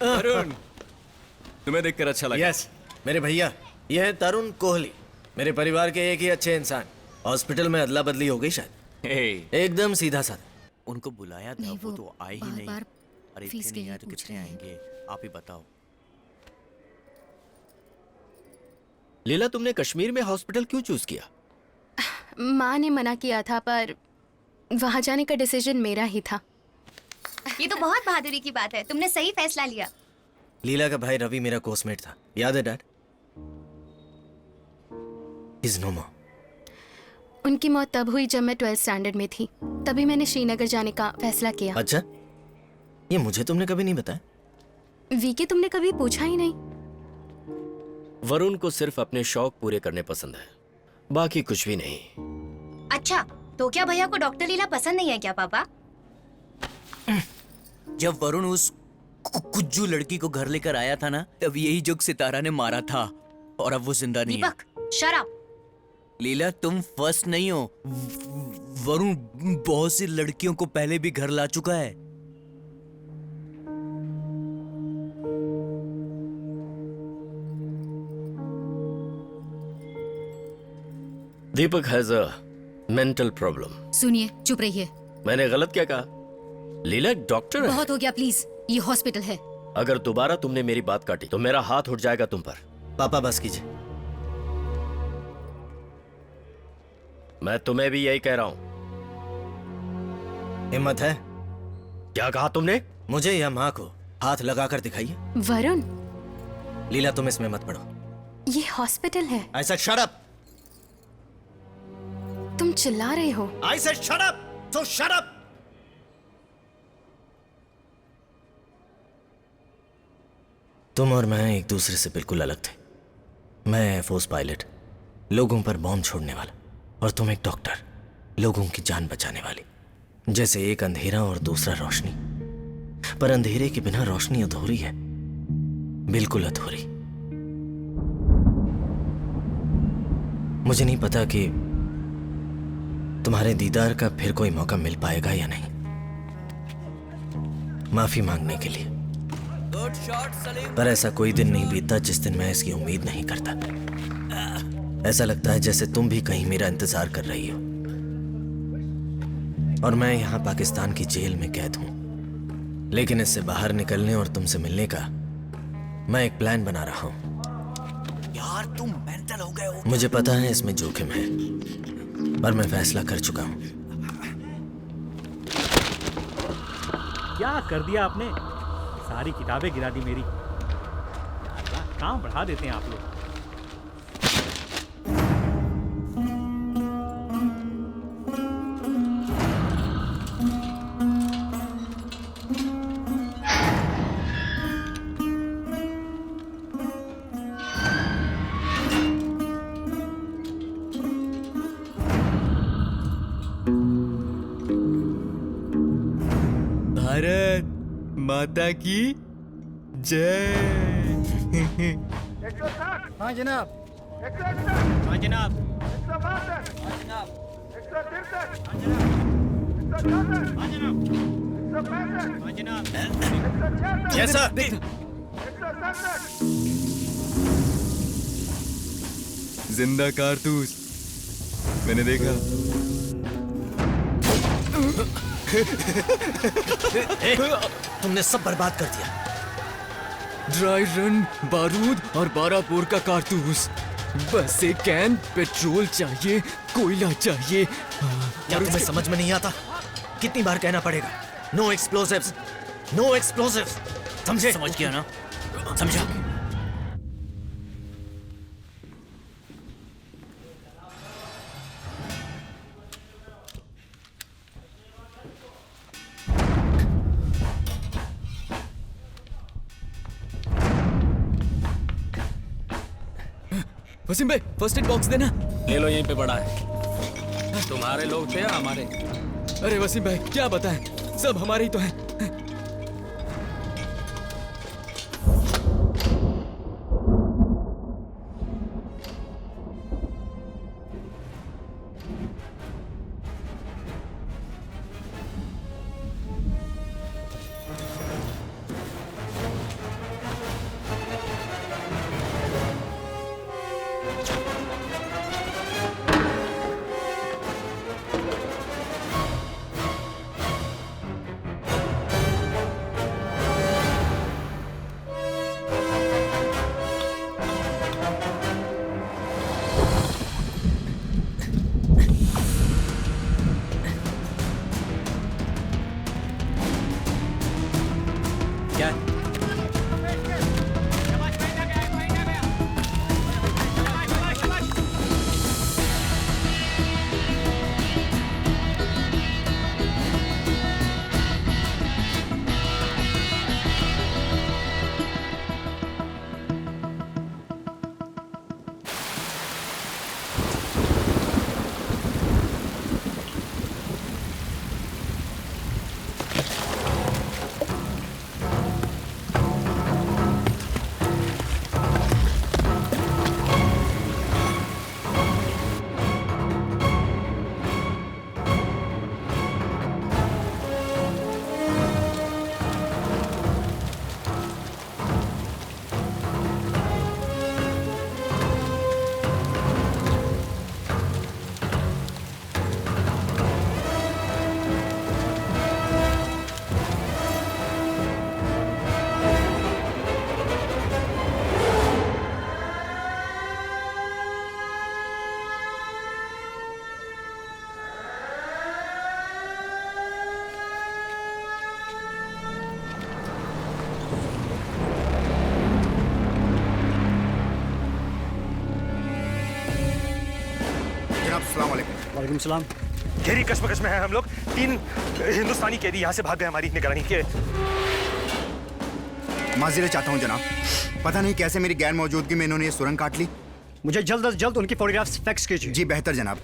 अरुण, तुम्हें देखकर अच्छा लगा। यस, मेरे भैया ये है तरुण कोहली, मेरे परिवार के एक ही अच्छे इंसान। हॉस्पिटल में अदला बदली हो गई शायद। एकदम सीधा साधा। उनको बुलाया था, नहीं, वो तो आए ही नहीं। बार अरे फीस इतने के नहीं लिए आए तो पूछ कितने रहे हैं। आएंगे, आप ही बताओ। लीला, तुमने कश्मीर में हॉस्पिटल क्यों चूज किया? माँ ने मना किया था, पर वहाँ जाने का डिसीजन मेरा ही था। ये तो बहुत बहादुरी की बात है, तुमने सही फैसला लिया। लीला का भाई रवि मेरा कोर्समेट था, याद है डैड? इज नो मोर। उनकी मौत तब हुई जब मैं 12th स्टैंडर्ड में थी। तभी मैंने श्रीनगर जाने का फैसला किया। अच्छा, ये मुझे तुमने कभी नहीं बताया। वीके तुमने कभी पूछा ही नहीं। वरुण को सिर्फ अपने शौक पूरे करने पसंद है, बाकी कुछ भी नहीं। अच्छा, तो क्या भैया को डॉक्टर लीला पसंद नहीं है क्या पापा? जब वरुण उस कुज्जू लड़की को घर लेकर आया था ना, तब यही जुग सितारा ने मारा था और अब वो जिंदा नहीं है। दीपक, शराब। लीला, तुम फर्स्ट नहीं हो। वरुण बहुत सी लड़कियों को पहले भी घर ला चुका है। दीपक हैज अ मेंटल प्रॉब्लम। सुनिए, चुप रहिए। मैंने गलत क्या कहा? लीला एक डॉक्टर है। बहुत हो गया, प्लीज। ये हॉस्पिटल है। अगर दोबारा तुमने मेरी बात काटी तो मेरा हाथ उठ जाएगा तुम पर। पापा बस कीजिए। मैं तुम्हें भी यही कह रहा हूं। हिम्मत है? क्या कहा तुमने? मुझे या माँ को हाथ लगाकर दिखाइए। वरुण, लीला तुम इसमें मत पड़ो। ये हॉस्पिटल है। I said shut up. तुम चिल्ला रहे हो। I said shut up. So shut up. तुम और मैं एक दूसरे से बिल्कुल अलग थे। मैं एयरफोर्स पायलट, लोगों पर बॉम्ब छोड़ने वाला, और तुम एक डॉक्टर, लोगों की जान बचाने वाली। जैसे एक अंधेरा और दूसरा रोशनी, पर अंधेरे के बिना रोशनी अधूरी है, बिल्कुल अधूरी। मुझे नहीं पता कि तुम्हारे दीदार का फिर कोई मौका मिल पाएगा या नहीं। माफी मांगने के लिए। Good shot Salim. पर ऐसा कोई दिन नहीं बीतता जिस दिन मैं इसकी उम्मीद नहीं करता। ऐसा लगता है जैसे तुम भी कहीं मेरा इंतजार कर रही हो, और मैं यहाँ पाकिस्तान की जेल में कैद हूं। लेकिन इससे बाहर निकलने और तुमसे मिलने का मैं एक प्लान बना रहा हूं। यार तुम मेंटल हो गए हो। मुझे पता है इसमें जोखिम है, पर मैं फैसला कर चुका हूं। क्या कर दिया आपने? सारी किताबें गिरा दी मेरी। काम बढ़ा देते हैं आप लोग। माता की जय। हाँ जनाब। हाँ जनाब। Yes sir. जिंदा कारतूस मैंने देखा। तुमने सब बर्बाद कर दिया। ड्राई रन, बारूद और 12 बोर का कारतूस। बस एक कैन पेट्रोल चाहिए, कोयला चाहिए। क्या तुम्हें समझ में नहीं आता? कितनी बार कहना पड़ेगा? No explosives, no explosives. समझे? समझ गया ना? समझा? वसीम भाई, फर्स्ट एड बॉक्स देना। ले लो, यहीं पे पड़ा है। तुम्हारे लोग थे या हमारे? अरे वसीम भाई, क्या बताएं, सब हमारे ही तो हैं। वालेकुम सलाम। गहरी कश्मकश में है हम लोग। 3 हिंदुस्तानी कैदी यहाँ से भाग गए हमारी निगरानी के। माजरे चाहता हूँ जनाब, पता नहीं कैसे मेरी गैर मौजूदगी में इन्होंने ये सुरंग काट ली। मुझे जल्द अज जल्द उनकी फोटोग्राफ्स फैक्स कीजिए। जी बेहतर जनाब।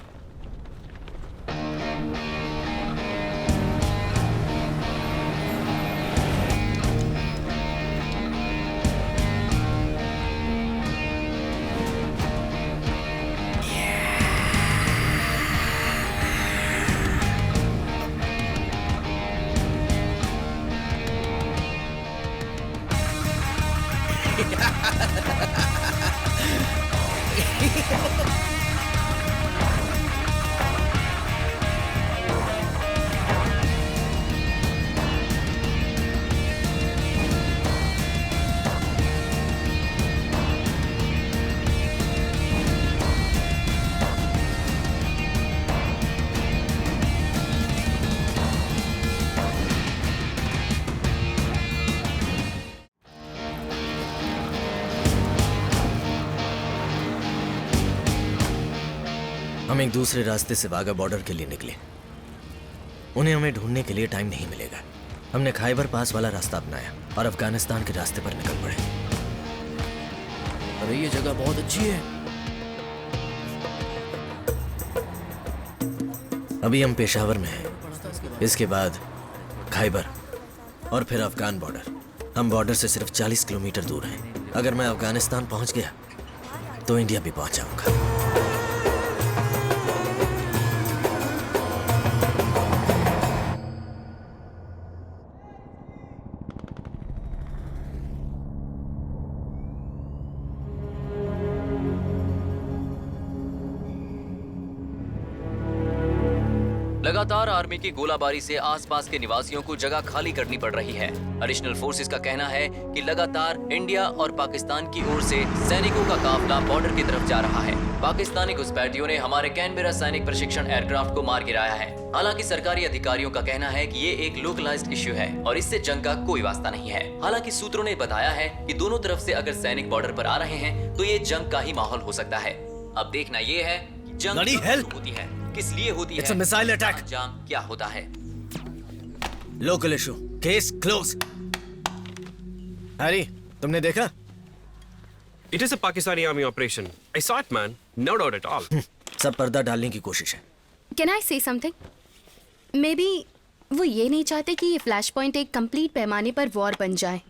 हम एक दूसरे रास्ते से वाघा बॉर्डर के लिए निकले। उन्हें हमें ढूंढने के लिए टाइम नहीं मिलेगा। हमने खाइबर पास वाला रास्ता अपनाया और अफगानिस्तान के रास्ते पर निकल पड़े। अरे ये जगह बहुत अच्छी है। अभी हम पेशावर में हैं, इसके बाद खाइबर और फिर अफगान बॉर्डर। हम बॉर्डर से सिर्फ 40 किलोमीटर दूर हैं। अगर मैं अफगानिस्तान पहुंच गया तो इंडिया भी पहुंच जाऊंगा। लगातार आर्मी की गोलाबारी से आसपास के निवासियों को जगह खाली करनी पड़ रही है। एडिशनल फोर्सेस का कहना है कि लगातार इंडिया और पाकिस्तान की ओर से सैनिकों का काफिला बॉर्डर की तरफ जा रहा है। पाकिस्तानी घुसपैठियों ने हमारे कैनबेरा सैनिक प्रशिक्षण एयरक्राफ्ट को मार गिराया है। हालांकि सरकारी अधिकारियों का कहना है कि ये एक लोकलाइज्ड इश्यू है और इससे जंग का कोई वास्ता नहीं है। हालांकि सूत्रों ने बताया है कि दोनों तरफ से अगर सैनिक बॉर्डर पर आ रहे हैं तो ये जंग का ही माहौल हो सकता है। अब देखना ये है कि जंग होती है, किस लिए होती है, मिसाइल अटैक, अंजाम क्या होता है। Local issue, case close. Harry, तुमने देखा? It is a Pakistani army operation. I saw it, man. No doubt at all. सब पर्दा डालने की कोशिश है। कैन आई से समथिंग? मे बी वो ये नहीं चाहते कि ये फ्लैश पॉइंट एक कंप्लीट पैमाने पर वॉर बन जाए।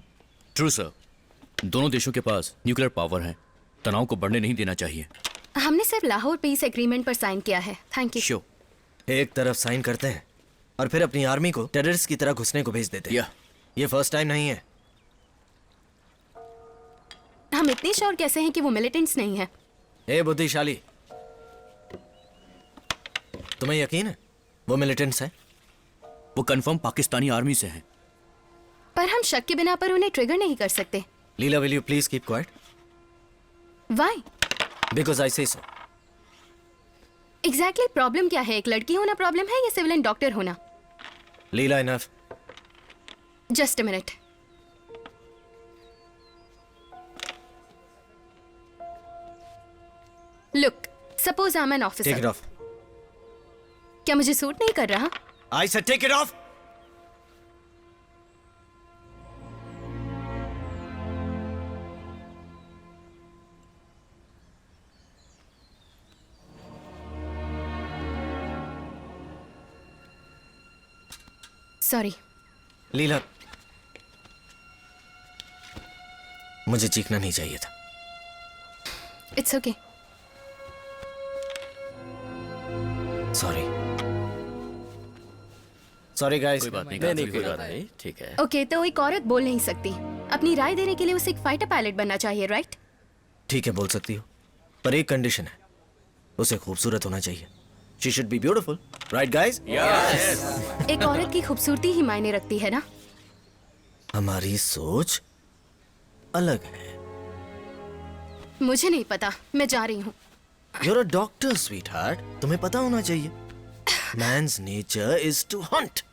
ट्रू सर, दोनों देशों के पास न्यूक्लियर पावर है, तनाव को बढ़ने नहीं देना चाहिए। हमने सिर्फ लाहौर पीस एग्रीमेंट पर साइन किया है। Thank you. श्योर। एक तरफ साइन करते हैं और फिर अपनी आर्मी को टेररिस्ट की तरह घुसने को भेज देते हैं। ये फर्स्ट टाइम नहीं है। हम इतने श्योर कैसे हैं कि वो मिलिटेंट्स नहीं है? ए बुद्धिशाली, तुम्हें यकीन है वो मिलिटेंट्स हैं? वो कंफर्म पाकिस्तानी आर्मी से हैं। पर हम शक के बिना पर उन्हें ट्रिगर नहीं कर सकते। Leela, will you please keep quiet? Why? Because I say so. Exactly problem क्या है? एक लड़की होना प्रॉब्लम है या सिविलियन डॉक्टर होना? Leela, enough. Just a minute. Look, suppose I am an officer. Take it off. क्या मुझे सूट नहीं कर रहा? I said take it off. Sorry. Leela, मुझे चीखना नहीं चाहिए था। It's okay. Sorry. Sorry guys. कोई बात नहीं, कोई बात नहीं, ठीक है। ओके, तो एक औरत बोल नहीं सकती। अपनी राय देने के लिए उसे एक फाइटर पायलट बनना चाहिए, राइट? ठीक है, बोल सकती हो, पर एक कंडीशन है, उसे खूबसूरत होना चाहिए। She should be beautiful, right guys? Yes. एक औरत की खूबसूरती ही मायने रखती है ना? हमारी सोच अलग है। मुझे नहीं पता, मैं जा रही हूँ। You're a doctor, sweetheart. तुम्हें पता होना चाहिए। Man's nature is to hunt.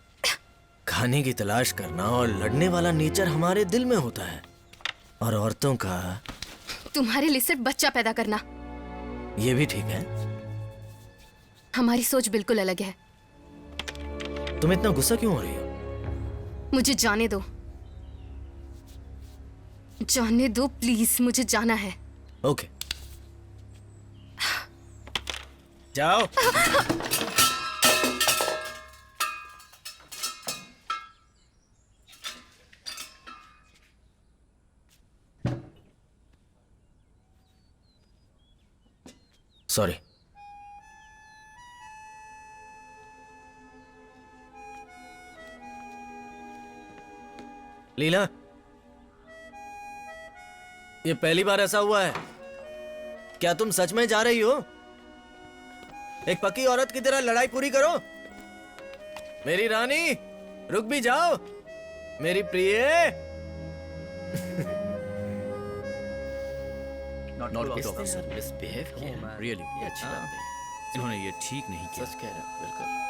खाने की तलाश करना और लड़ने वाला नेचर हमारे दिल में होता है, और औरतों का तुम्हारे लिए सिर्फ बच्चा पैदा करना। ये भी ठीक है। हमारी सोच बिल्कुल अलग है। तुम इतना गुस्सा क्यों हो रही हो? मुझे जाने दो, जाने दो प्लीज, मुझे जाना है। ओके, जाओ। सॉरी। लीला, ये पहली बार ऐसा हुआ है? क्या तुम सच में जा रही हो? एक पक्की औरत की तरह लड़ाई पूरी करो। मेरी रानी, रुक भी जाओ। मेरी प्रिय। मिसबिहेव किया। रियली ये अच्छी बात नहीं। इन्होंने ये ठीक नहीं किया। सच कह रहा हूं, बिल्कुल।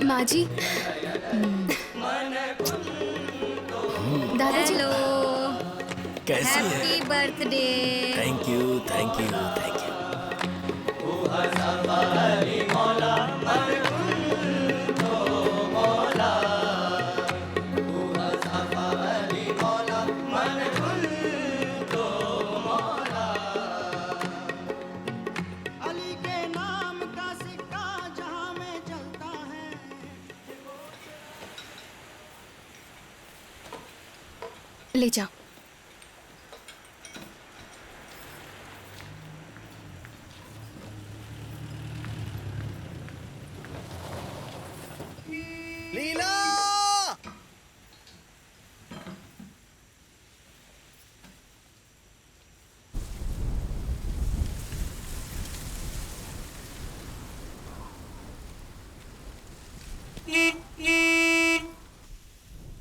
माँ जी, दादाजी। हेलो। कैसी है? Happy birthday. Thank you thank you thank you. Ali के नाम का सिक्का जहां में चलता है। ले जाओ। लीला!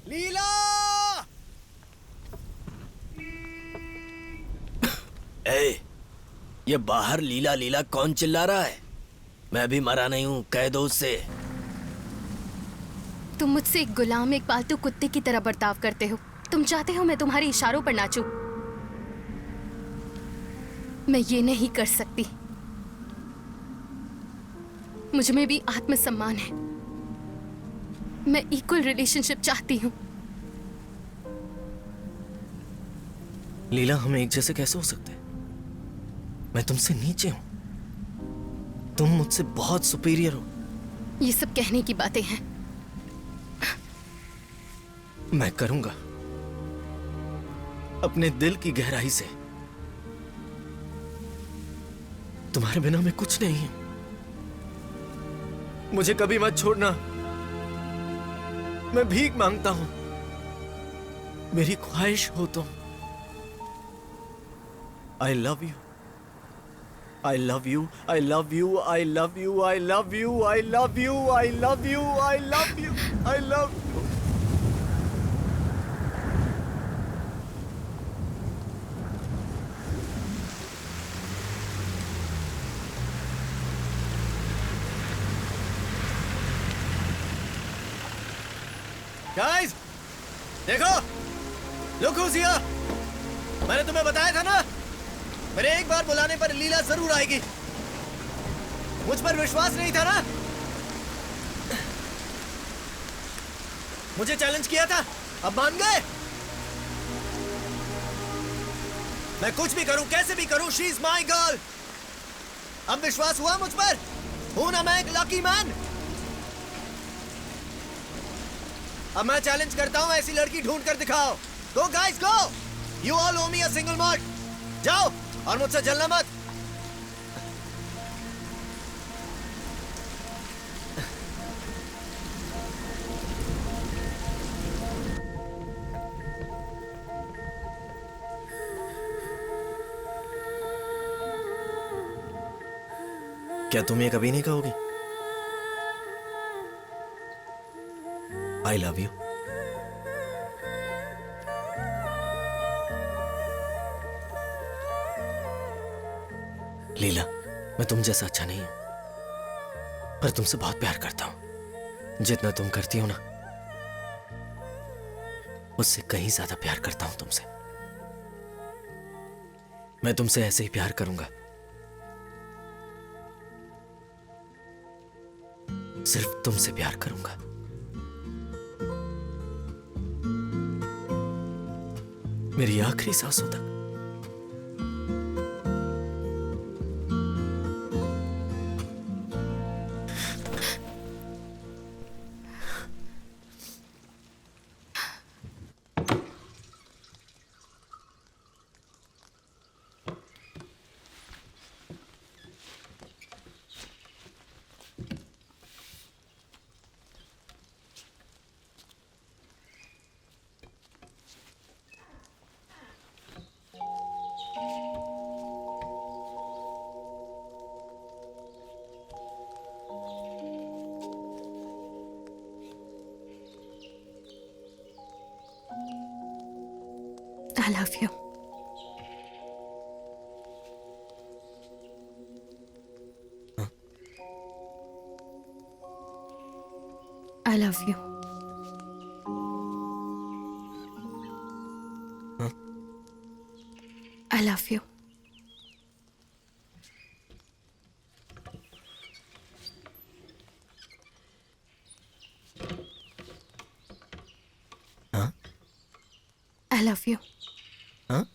लीला! ए, ये बाहर लीला लीला कौन चिल्ला रहा है? मैं भी मरा नहीं हूं, कह दो उससे। तुम मुझसे एक गुलाम, एक पालतू कुत्ते की तरह बर्ताव करते हो। तुम चाहते हो मैं तुम्हारे इशारों पर नाचूं। मैं ये नहीं कर सकती। मुझ में भी आत्मसम्मान है। मैं इक्वल रिलेशनशिप चाहती हूँ। लीला, हम एक जैसे कैसे हो सकते हैं? मैं तुमसे नीचे हूं, तुम मुझसे बहुत सुपीरियर हो। ये सब कहने की बातें हैं। मैं करूंगा अपने दिल की गहराई से। तुम्हारे बिना मैं कुछ नहीं हूं। मुझे कभी मत छोड़ना। मैं भीख मांगता हूं, मेरी ख्वाहिश हो तुम। I love you. I love you. I love you. I love you. I love you. I love you. I love you. I love you. I love you. Guys, देखो, look who's here. मैंने तुम्हें बताया था ना, मेरे एक बार बुलाने पर लीला जरूर आएगी। मुझ पर विश्वास नहीं था ना? मुझे चैलेंज किया था, अब मान गए? मैं कुछ भी करूं, कैसे भी करूं, शी इज माई गर्ल। अब विश्वास हुआ मुझ पर? हूं ना मैं एक लकी मैन? अब मैं चैलेंज करता हूं, ऐसी लड़की ढूंढ कर दिखाओ। Go guys go, you all owe me a single malt। जाओ और मुझसे जलना मत। क्या तुम ये कभी नहीं कहोगी? आई लव यू। लीला, मैं तुम जैसा अच्छा नहीं हूं, पर तुमसे बहुत प्यार करता हूं। जितना तुम करती हो ना, उससे कहीं ज्यादा प्यार करता हूं तुमसे। मैं तुमसे ऐसे ही प्यार करूंगा, सिर्फ तुमसे प्यार करूंगा। मेरी आखिरी सांसों तक। I love you. I love you. I love you. हाँ?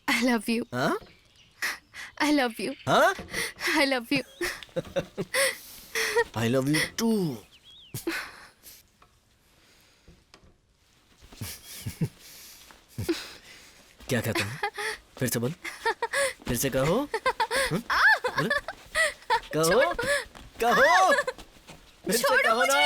I love you. हाँ? I love you. हाँ? I love you. I love you too. क्या कहते हैं? फिर से बोल, फिर से कहो। हाँ? बोलो। कहो, कहो, फिर से कहो ना।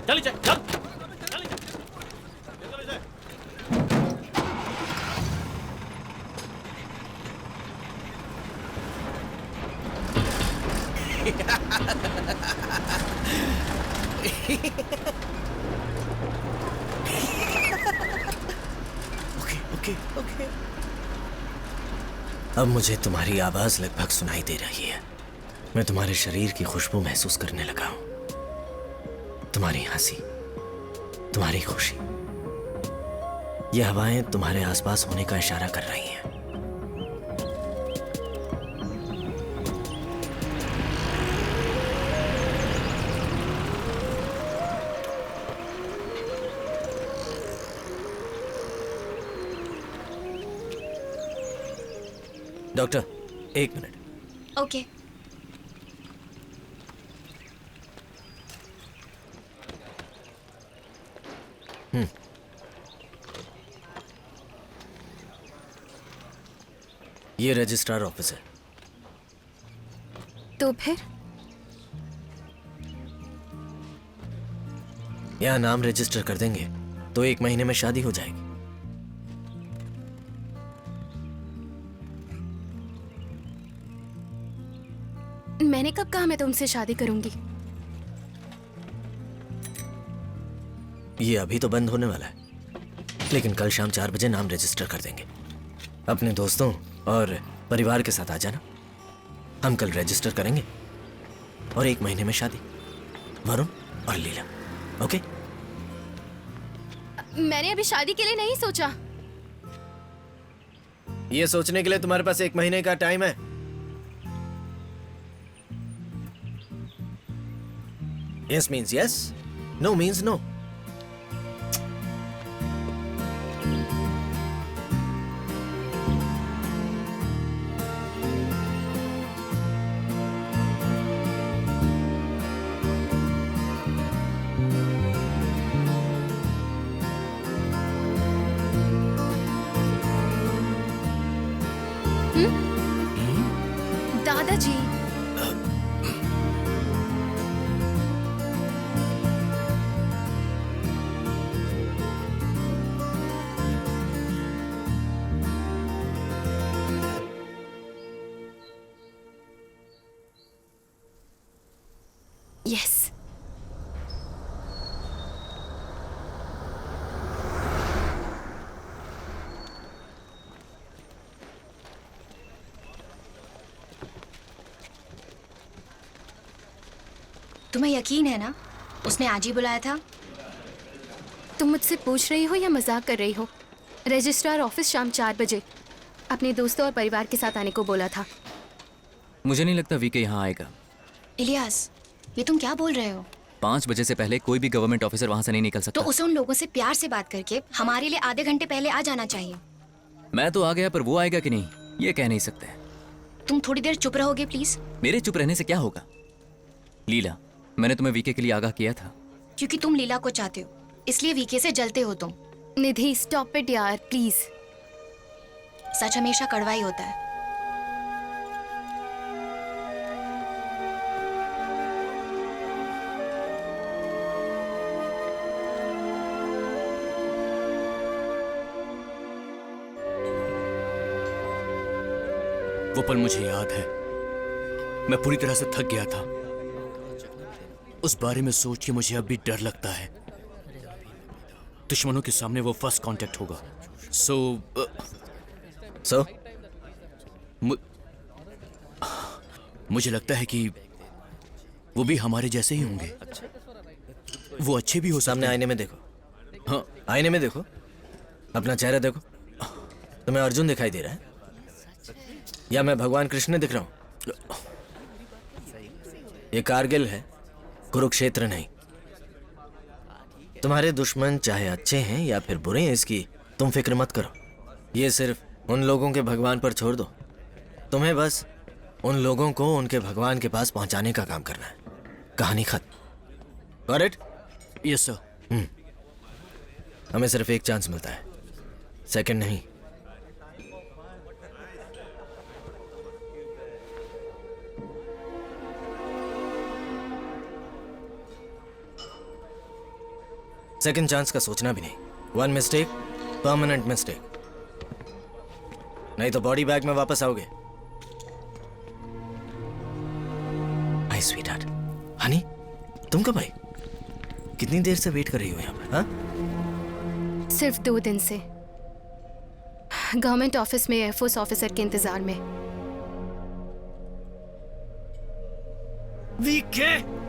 चल चल। ओके। अब मुझे तुम्हारी आवाज लगभग सुनाई दे रही है। मैं तुम्हारे शरीर की खुशबू महसूस करने लगा हूं। तुम्हारी हंसी, तुम्हारी खुशी, ये हवाएं तुम्हारे आसपास होने का इशारा कर रही हैं। डॉक्टर, एक मिनट। ओके। ये रजिस्ट्रार ऑफिस है। तो फिर यहाँ नाम रजिस्टर कर देंगे तो 1 महीने में शादी हो जाएगी। मैंने कब कहा मैं तुमसे शादी करूंगी? ये अभी तो बंद होने वाला है, लेकिन कल शाम 4 बजे नाम रजिस्टर कर देंगे। अपने दोस्तों और परिवार के साथ आ जाना। हम कल रजिस्टर करेंगे और 1 महीने में शादी, वरुण और लीला। ओके? मैंने अभी शादी के लिए नहीं सोचा। ये सोचने के लिए तुम्हारे पास 1 महीने का टाइम है। Yes means yes, no means no. दादाजी, यस। तुम्हें यकीन है ना उसने आज ही बुलाया था? तुम मुझसे पूछ रही हो या मजाक कर रही हो? रजिस्ट्रार ऑफिस शाम 4 बजे। अपने दोस्तों और परिवार के साथ आने को बोला था। मुझे नहीं लगता वीके यहाँ आएगा। इलियास, ये तुम क्या बोल रहे हो? 5 बजे से पहले कोई भी गवर्नमेंट ऑफिसर वहाँ से नहीं निकल तो सकता। उसे उन लोगों से प्यार से बात करके हमारे लिए आधे घंटे पहले आ जाना चाहिए। मैं तो आ गया, पर वो आएगा कि नहीं ये कह नहीं सकते। तुम थोड़ी देर चुप रहोगे प्लीज? मेरे चुप रहने से क्या होगा? लीला, मैंने तुम्हें वीके के लिए आगाह किया था। क्योंकि तुम लीला को चाहते हो, इसलिए वीके से जलते हो तुम। निधि स्टॉप इट यार प्लीज। सच हमेशा कड़वा ही होता है। वो पल मुझे याद है, मैं पूरी तरह से थक गया था। उस बारे में सोच के मुझे अब भी डर लगता है। दुश्मनों के सामने वो फर्स्ट कांटेक्ट होगा। सो मुझे लगता है कि वो भी हमारे जैसे ही होंगे। वो अच्छे भी हो। सामने आईने में देखो। हाँ, आईने में देखो, अपना चेहरा देखो। तुम्हें अर्जुन दिखाई दे रहा है या मैं भगवान कृष्ण दिख रहा हूं? ये कारगिल है, कुरुक्षेत्र नहीं। तुम्हारे दुश्मन चाहे अच्छे हैं या फिर बुरे हैं, इसकी तुम फिक्र मत करो। ये सिर्फ उन लोगों के भगवान पर छोड़ दो। तुम्हें बस उन लोगों को उनके भगवान के पास पहुंचाने का काम करना है। कहानी खत्म। Got it? Yes sir. हमें सिर्फ एक चांस मिलता है, सेकंड नहीं। सेकंड चांस का सोचना भी नहीं। 1 मिस्टेक, परमानेंट मिस्टेक। नहीं तो बॉडी बैग में वापस आओगे। आई स्वीटहार्ट। हनी, तुम कब आई? कितनी देर से वेट कर रही हो यहाँ पर? हाँ? सिर्फ 2 दिन से गवर्नमेंट ऑफिस में एयरफोर्स ऑफिसर के इंतजार में। वीके,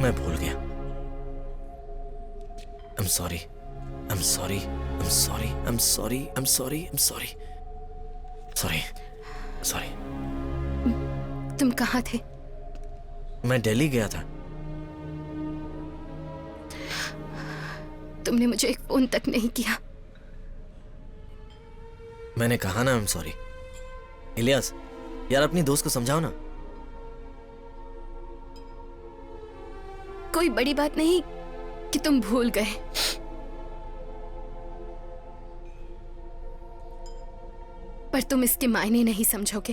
मैं भूल गया। I'm sorry. I'm sorry. I'm sorry. I'm sorry. I'm sorry. I'm sorry. Sorry. Sorry. तुम कहाँ थे? मैं दिल्ली गया था। तुमने मुझे एक फोन तक नहीं किया। मैंने कहा ना I'm sorry. इलियास, यार अपनी दोस्त को समझाओ ना। कोई बड़ी बात नहीं कि तुम भूल गए। पर तुम इसके मायने नहीं समझोगे।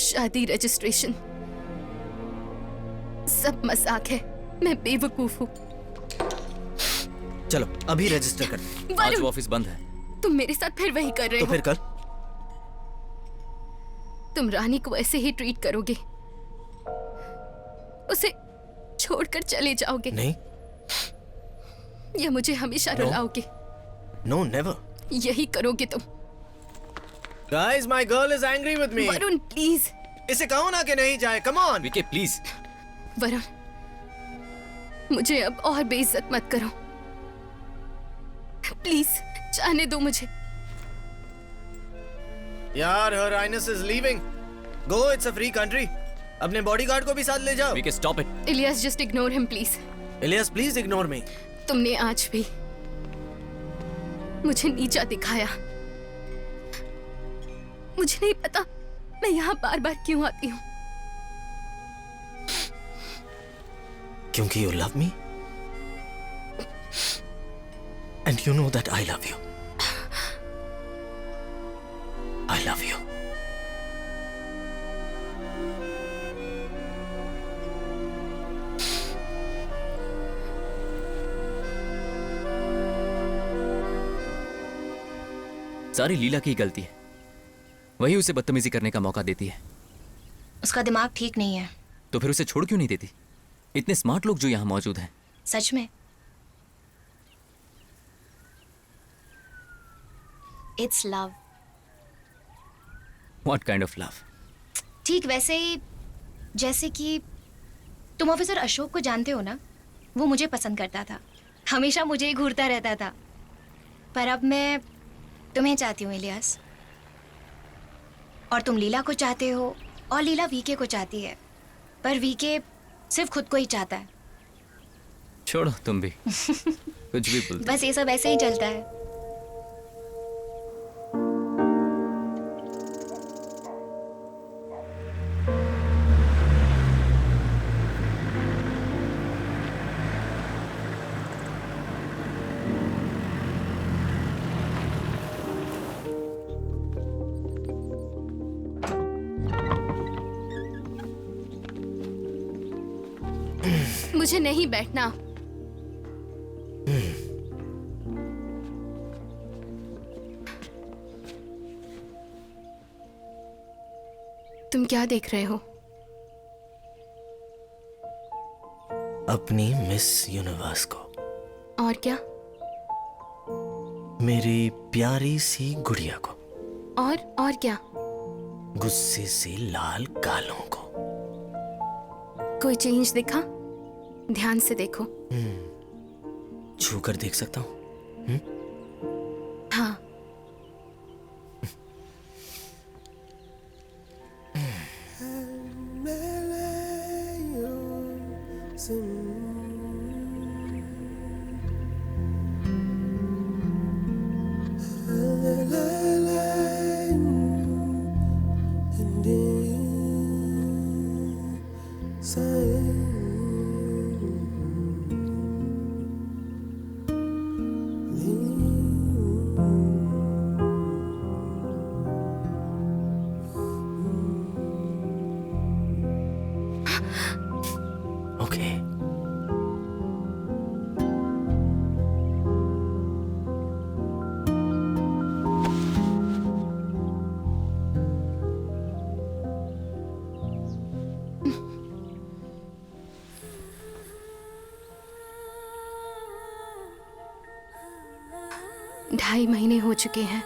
शादी, रजिस्ट्रेशन सब मजाक है। मैं बेवकूफ हूं। चलो अभी रजिस्टर कर दे। आज वो ऑफिस बंद है। तुम मेरे साथ फिर वही कर रहे तो हो। फिर कल तुम रानी को ऐसे ही ट्रीट करोगे, उसे छोड़कर चले जाओगे? नहीं। या मुझे हमेशा No. रुलाओगे? No never. यही करोगे तुम। Guys, my girl is angry with me. Varun please. इसे कहो ना कि नहीं जाए। Come on. VK please. Varun, मुझे अब और बेइज्जत मत करो प्लीज। जाने दो मुझे। यार, her highness is leaving. Go, it's a free country. अपने बॉडीगार्ड को भी साथ ले जाओ। VK stop it. Ilyas, just ignore him please. Ilyas, please ignore me. तुमने आज भी मुझे नीचा दिखाया। मुझे नहीं पता मैं यहाँ बार बार क्यों आती हूँ। क्योंकि you love me and you know that I love you. I love you. सारी लीला की गलती है। वही उसे बदतमीजी करने का मौका देती है। उसका दिमाग ठीक नहीं है। तो फिर उसे छोड़ क्यों नहीं देती? इतने स्मार्ट लोग जो यहाँ मौजूद हैं। सच में। It's love. What kind of love? ठीक वैसे ही जैसे कि तुम ऑफिसर अशोक को जानते हो ना? वो मुझे पसंद करता था, हमेशा मुझे ही घूरता रहता था। पर अब मैं तुम्हें चाहती हूँ इलियास, और तुम लीला को चाहते हो, और लीला वीके को चाहती है, पर वीके सिर्फ खुद को ही चाहता है। छोड़ो तुम भी कुछ भी बोलते। बस ये सब ऐसे ही चलता है। मुझे नहीं बैठना। तुम क्या देख रहे हो? अपनी मिस यूनिवर्स को। और क्या? मेरी प्यारी सी गुड़िया को। और क्या? गुस्से से लाल गालों को। कोई चेंज दिखा? ध्यान से देखो। छू कर देख सकता हूँ? हाँ। ढाई महीने हो चुके हैं।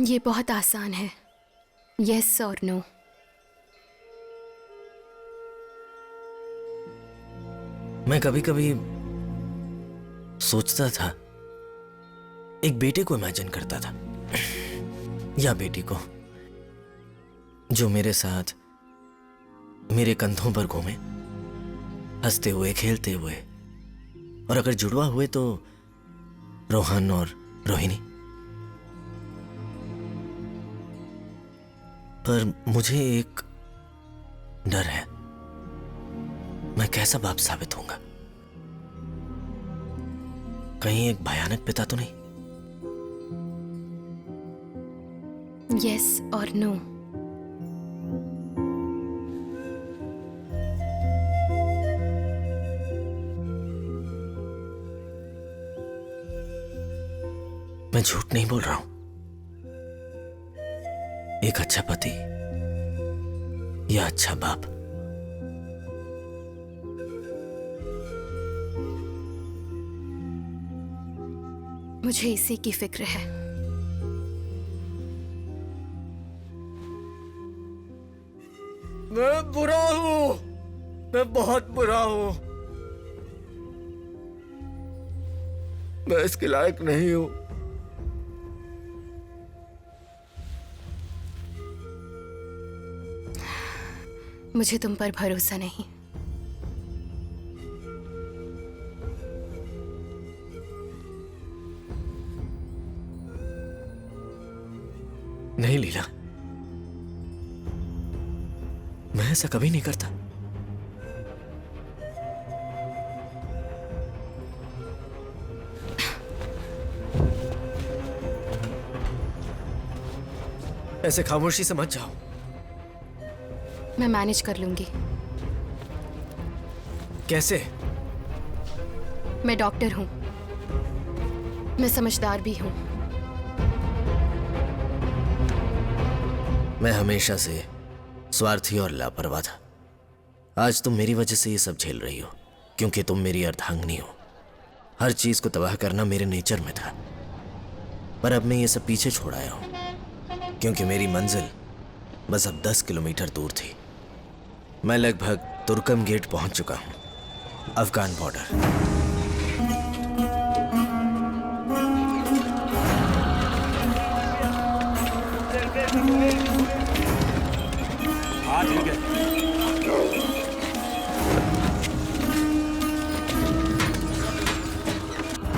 ये बहुत आसान है, यस और नो। मैं कभी कभी सोचता था, एक बेटे को इमेजिन करता था, या बेटी को, जो मेरे साथ मेरे कंधों पर घूमे, हंसते हुए खेलते हुए, और अगर जुड़वा हुए तो रोहन और रोहिणी। पर मुझे एक डर है, मैं कैसा बाप साबित होऊंगा? कहीं एक भयानक पिता तो नहीं? यस और नो। मैं झूठ नहीं बोल रहा हूं। एक अच्छा पति या अच्छा बाप मुझे इसी की फिक्र है। मैं बुरा हूं, मैं बहुत बुरा हूं, मैं इसके लायक नहीं हूं। मुझे तुम पर भरोसा नहीं। नहीं लीला, मैं ऐसा कभी नहीं करता। ऐसे खामोशी से मत जाओ। मैं मैनेज कर लूंगी। कैसे? मैं डॉक्टर हूं, मैं समझदार भी हूं। मैं हमेशा से स्वार्थी और लापरवाह था। आज तुम मेरी वजह से ये सब झेल रही हो, क्योंकि तुम मेरी अर्धांगिनी हो। हर चीज को तबाह करना मेरे नेचर में था, पर अब मैं ये सब पीछे छोड़ आया हूं, क्योंकि मेरी मंजिल बस अब 10 किलोमीटर दूर थी। मैं लगभग तुर्कम गेट पहुंच चुका हूं, अफगान बॉर्डर। ठीक है।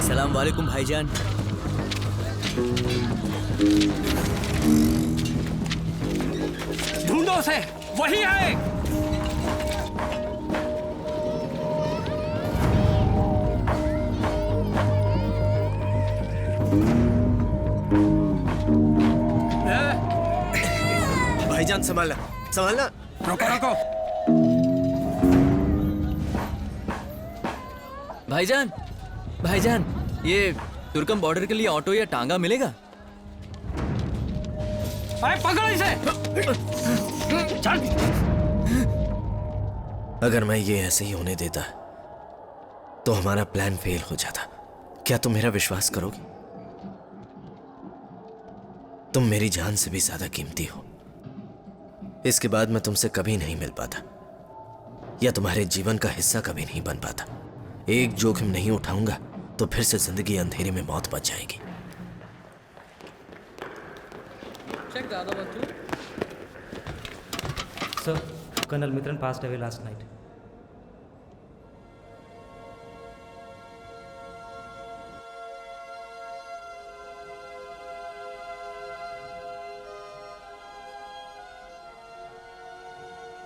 सलाम वालेकुम भाईजान। ढूंढो उसे, वही है। भाईजान संभालना, संभालना। रोको रोको। भाईजान, भाईजान, ये तुर्कम बॉर्डर के लिए ऑटो या टांगा मिलेगा? अरे पकड़ो इसे। चल। अगर मैं ये ऐसे ही होने देता तो हमारा प्लान फेल हो जाता। क्या तुम मेरा विश्वास करोगे? तुम मेरी जान से भी ज्यादा कीमती हो। इसके बाद मैं तुमसे कभी नहीं मिल पाता या तुम्हारे जीवन का हिस्सा कभी नहीं बन पाता। एक जोखिम नहीं उठाऊंगा तो फिर से जिंदगी अंधेरे में मौत बच जाएगी। Sir, Colonel Mitran passed away last night.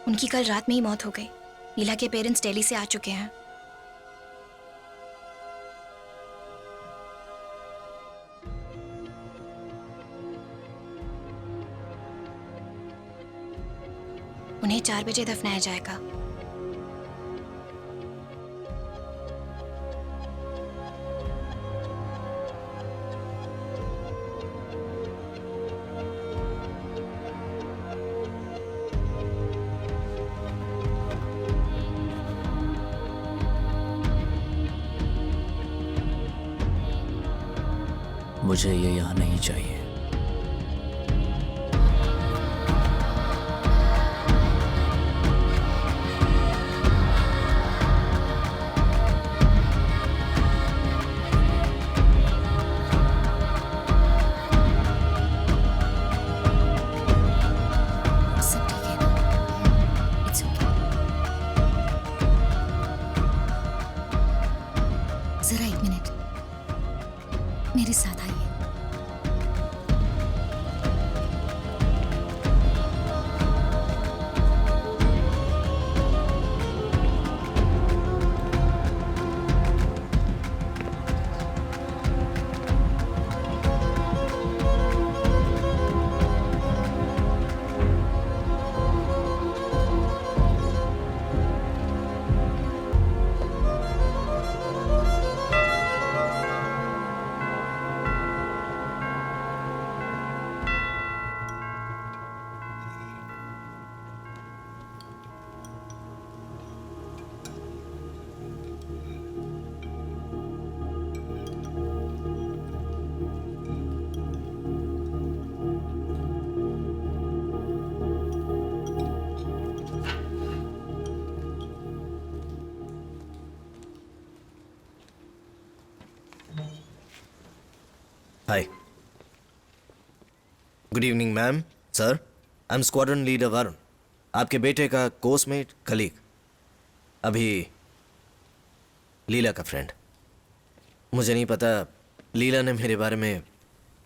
उनकी कल रात में ही मौत हो गई। लीला के पेरेंट्स दिल्ली से आ चुके हैं। उन्हें 4 बजे दफनाया जाएगा। मुझे ये यहाँ नहीं चाहिए। जरा 1 मिनट मेरे साथ आइए। Hi, good evening ma'am, sir. I am squadron leader Varun, आपके बेटे का कोर्समेट, कलीग, अभी लीला का फ्रेंड। मुझे नहीं पता लीला ने मेरे बारे में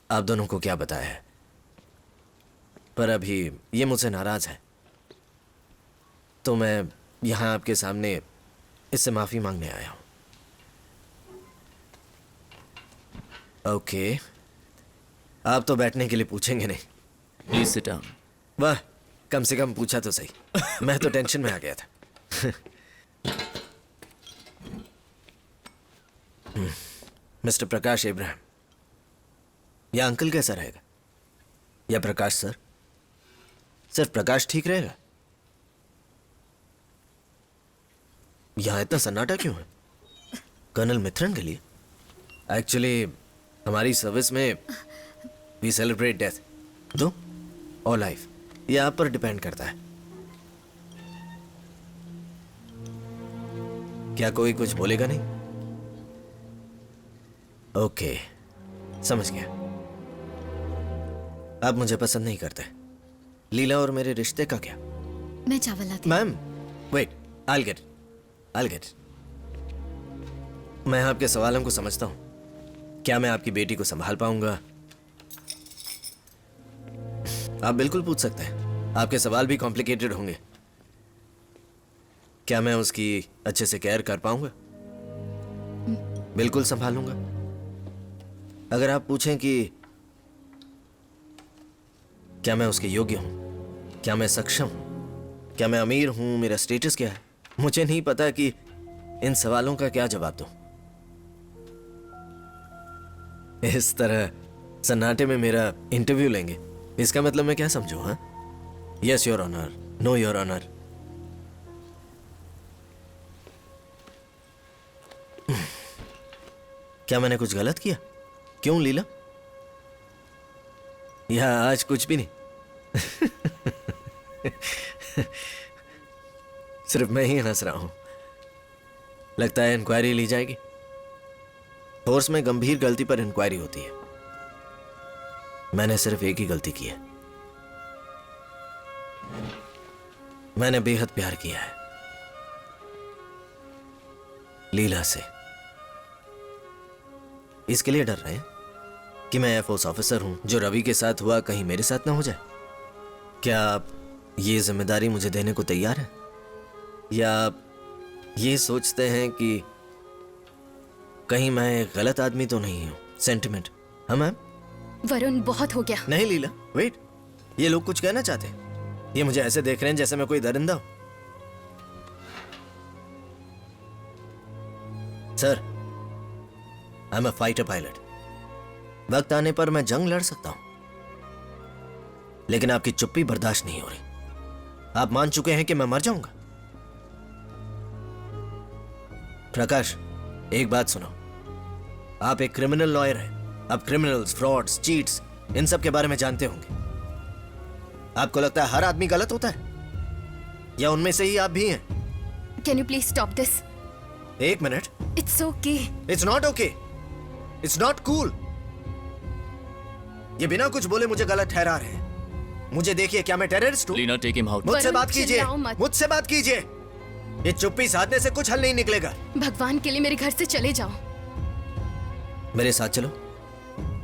आप दोनों को क्या बताया है, पर अभी ये मुझसे नाराज है, तो मैं यहाँ आपके सामने इससे माफ़ी मांगने आया हूँ। ओके, आप तो बैठने के लिए पूछेंगे नहीं। Please sit down. वाह, कम से कम पूछा तो सही। मैं तो टेंशन में आ गया था। मिस्टर प्रकाश इब्राहिम, या अंकल कैसा रहेगा, या प्रकाश सर? सिर्फ प्रकाश ठीक रहेगा? यहाँ इतना सन्नाटा क्यों है? कर्नल मिथुन के लिए? एक्चुअली हमारी सर्विस में वी सेलिब्रेट डेथ दो और लाइफ, ये आप पर डिपेंड करता है। क्या कोई कुछ बोलेगा नहीं? ओके, समझ गया। आप मुझे पसंद नहीं करते। लीला और मेरे रिश्ते का क्या? मैं चावल लाती। Ma'am wait, I'll get it. मैं आपके सवालों को समझता हूं। क्या मैं आपकी बेटी को संभाल पाऊंगा? आप बिल्कुल पूछ सकते हैं। आपके सवाल भी कॉम्प्लिकेटेड होंगे। क्या मैं उसकी अच्छे से केयर कर पाऊंगा? बिल्कुल संभाल लूंगा। अगर आप पूछें कि क्या मैं उसके योग्य हूं, क्या मैं सक्षम हूं, क्या मैं अमीर हूं, मेरा स्टेटस क्या है, मुझे नहीं पता कि इन सवालों का क्या जवाब दूं। इस तरह सन्नाटे में मेरा इंटरव्यू लेंगे, इसका मतलब मैं क्या समझूं? हाँ, yes your honour, no your honour. क्या मैंने कुछ गलत किया? क्यों लीला? या आज कुछ भी नहीं? सिर्फ मैं ही हंस रहा हूं। लगता है इंक्वायरी ली जाएगी। फोर्स में गंभीर गलती पर इंक्वायरी होती है। मैंने सिर्फ एक ही गलती की है। मैंने बेहद प्यार किया है लीला से। इसके लिए डर रहे हैं कि मैं एयरफोर्स ऑफिसर हूं, जो रवि के साथ हुआ कहीं मेरे साथ ना हो जाए। क्या आप ये जिम्मेदारी मुझे देने को तैयार हैं, या आप ये सोचते हैं कि कहीं मैं एक गलत आदमी तो नहीं हूं? सेंटिमेंट, हाँ मैम? वरुण, बहुत हो गया। नहीं लीला, वेट, ये लोग कुछ कहना चाहते हैं। ये मुझे ऐसे देख रहे हैं जैसे मैं कोई दरिंदा हूं। Sir, I am a fighter pilot. वक्त आने पर मैं जंग लड़ सकता हूं, लेकिन आपकी चुप्पी बर्दाश्त नहीं हो रही। आप मान चुके हैं कि मैं मर जाऊंगा। प्रकाश, एक बात सुनो। आप एक क्रिमिनल लॉयर हैं। आप क्रिमिनल्स, फ्रॉड्स, चीट्स, इन सब के बारे में जानते होंगे। आपको लगता है हर आदमी गलत होता है, या उनमें से ही आप भी हैं? Can you please stop this? एक minute. It's okay. It's not okay. It's not cool. ये बिना कुछ बोले मुझे गलत ठहरा रहे हैं। मुझे देखिए, क्या मैं टेररिस्ट हूं? Leena, take him out. मुझसे बात कीजिए, मुझसे बात कीजिए। ये चुप्पी साधने से कुछ हल नहीं निकलेगा। भगवान के लिए मेरे घर से चले जाओ। मेरे साथ चलो,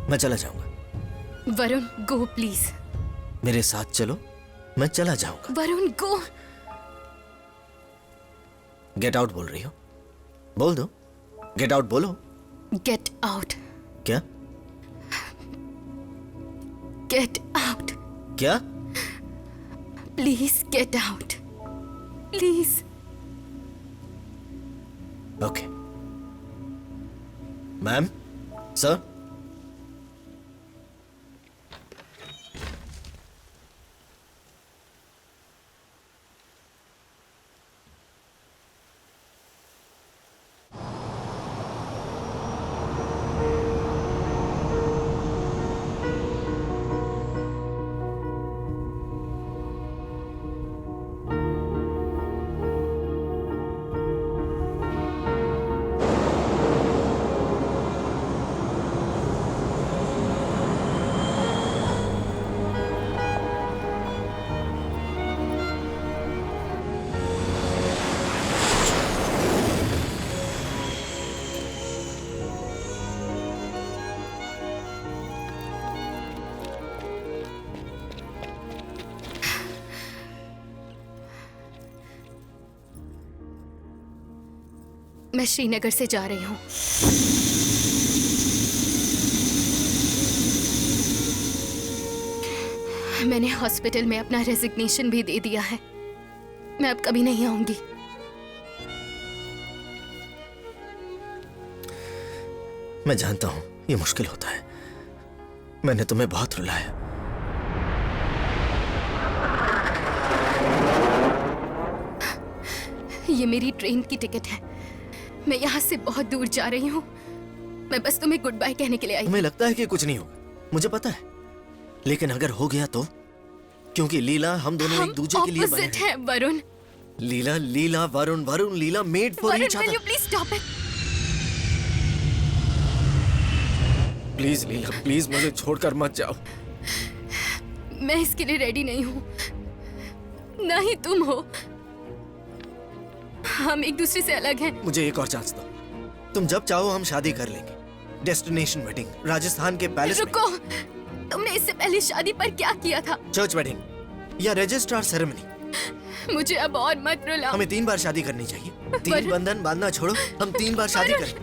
मैं चला जाऊंगा। Varun, go please. मेरे साथ चलो, मैं चला जाऊंगा। वरुण, गो। गेट आउट बोल रही हो? बोल दो, गेट आउट बोलो। Get out. क्या? Get out. क्या? Please get out, please. Okay ma'am, sir. मैं श्रीनगर से जा रही हूँ। मैंने हॉस्पिटल में अपना रेजिग्नेशन भी दे दिया है। मैं अब कभी नहीं आऊंगी। मैं जानता हूं ये मुश्किल होता है। मैंने तुम्हें बहुत रुलाया। ये मेरी ट्रेन की टिकट है। मैं यहाँ से बहुत दूर जा रही हूँ। मैं बस तुम्हें गुड बाय कहने के लिए आई। तुम्हें लगता है कि कुछ नहीं होगा, मुझे पता है, लेकिन अगर हो गया तो? क्योंकि लीला, हम दोनों एक दूसरे के लिए बने opposite हैं Varun. Leela, Leela, Varun, Varun, Leela, made for each Varun, will other. you please stop it? Please Leela, please मुझे छोड़कर मत जाओ। मैं इसके लिए रेडी नहीं हूँ, ना ही तुम हो। हम एक दूसरे से अलग हैं। मुझे एक और चांस दो। तुम जब चाहो हम शादी कर लेंगे। डेस्टिनेशन वेडिंग, राजस्थान के पैलेस में। रुको, तुमने इससे पहले शादी पर क्या किया था? चर्च वेडिंग या रजिस्ट्रार सेरेमनी। मुझे अब और मत रुलाओ। हमें 3 बार शादी करनी चाहिए। 3 बंधन बांधना छोड़ो, हम 3 बार शादी करें।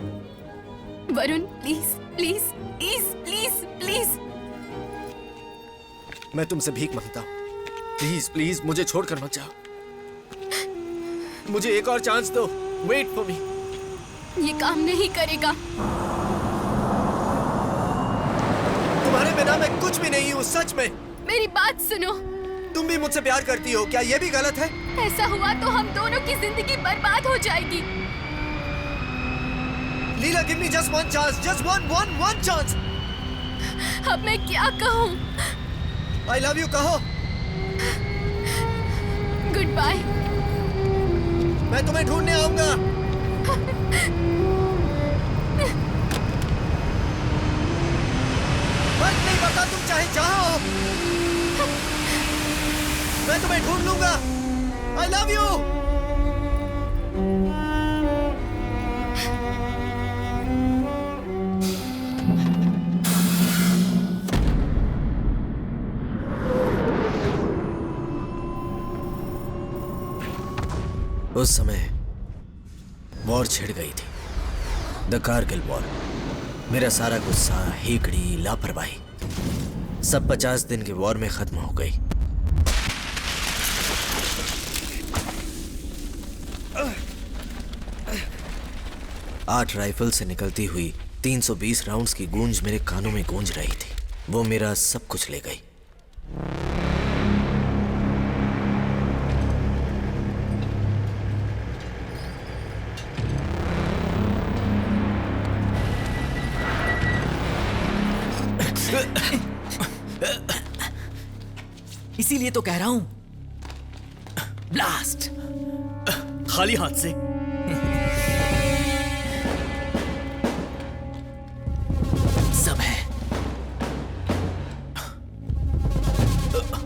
Varun, please please please please please. मैं तुमसे भीख मांगता हूँ, प्लीज प्लीज मुझे छोड़कर मत जाओ। मुझे एक और चांस दो। Wait for me. ये काम नहीं करेगा। तुम्हारे बिना मैं कुछ भी नहीं हूँ, सच में। मेरी बात सुनो। तुम भी मुझसे प्यार करती हो, क्या ये भी गलत है? ऐसा हुआ तो हम दोनों की जिंदगी बर्बाद हो जाएगी। Leela, give me just one chance, just one chance. अब मैं क्या कहूँ? आई लव यू कहो। Goodbye. मैं तुम्हें ढूंढने आऊंगा। वक्त नहीं पता, तुम चाहे चाहो, मैं तुम्हें ढूंढ लूंगा। आई लव यू। उस समय वॉर छिड़ गई थी, द कारगिल वॉर। मेरा सारा गुस्सा, हेकड़ी, लापरवाही सब 50 दिन के वॉर में खत्म हो गई। आठ राइफल से निकलती हुई 320 राउंड्स की गूंज मेरे कानों में गूंज रही थी। वो मेरा सब कुछ ले गई। इसीलिए तो कह रहा हूं, ब्लास्ट। खाली हाथ से सब है।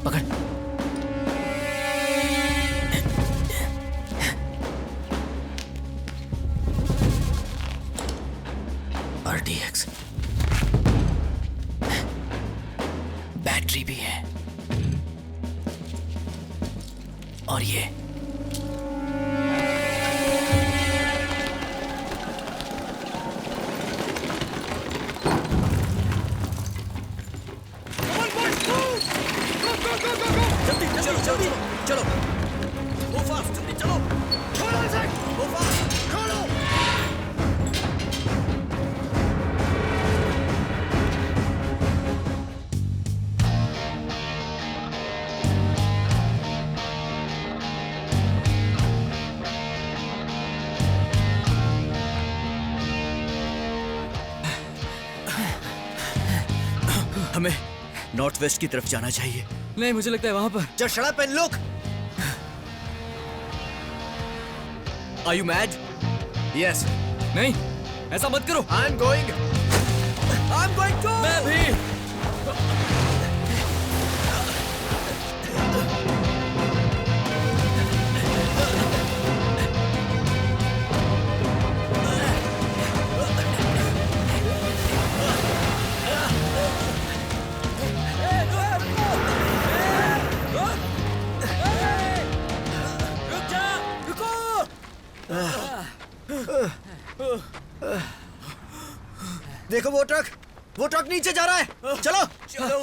पकड़। RTX बैटरी भी है, और ये चलो गो फास्ट, जल्दी चलो। गो फास्ट, हमें नॉर्थ वेस्ट की तरफ जाना चाहिए। नहीं, मुझे लगता है वहां पर। Just shut up and look. Are you mad? Yes. नहीं, ऐसा मत करो। I'm going to. मैं भी। देखो वो ट्रक नीचे जा रहा है। चलो चलो।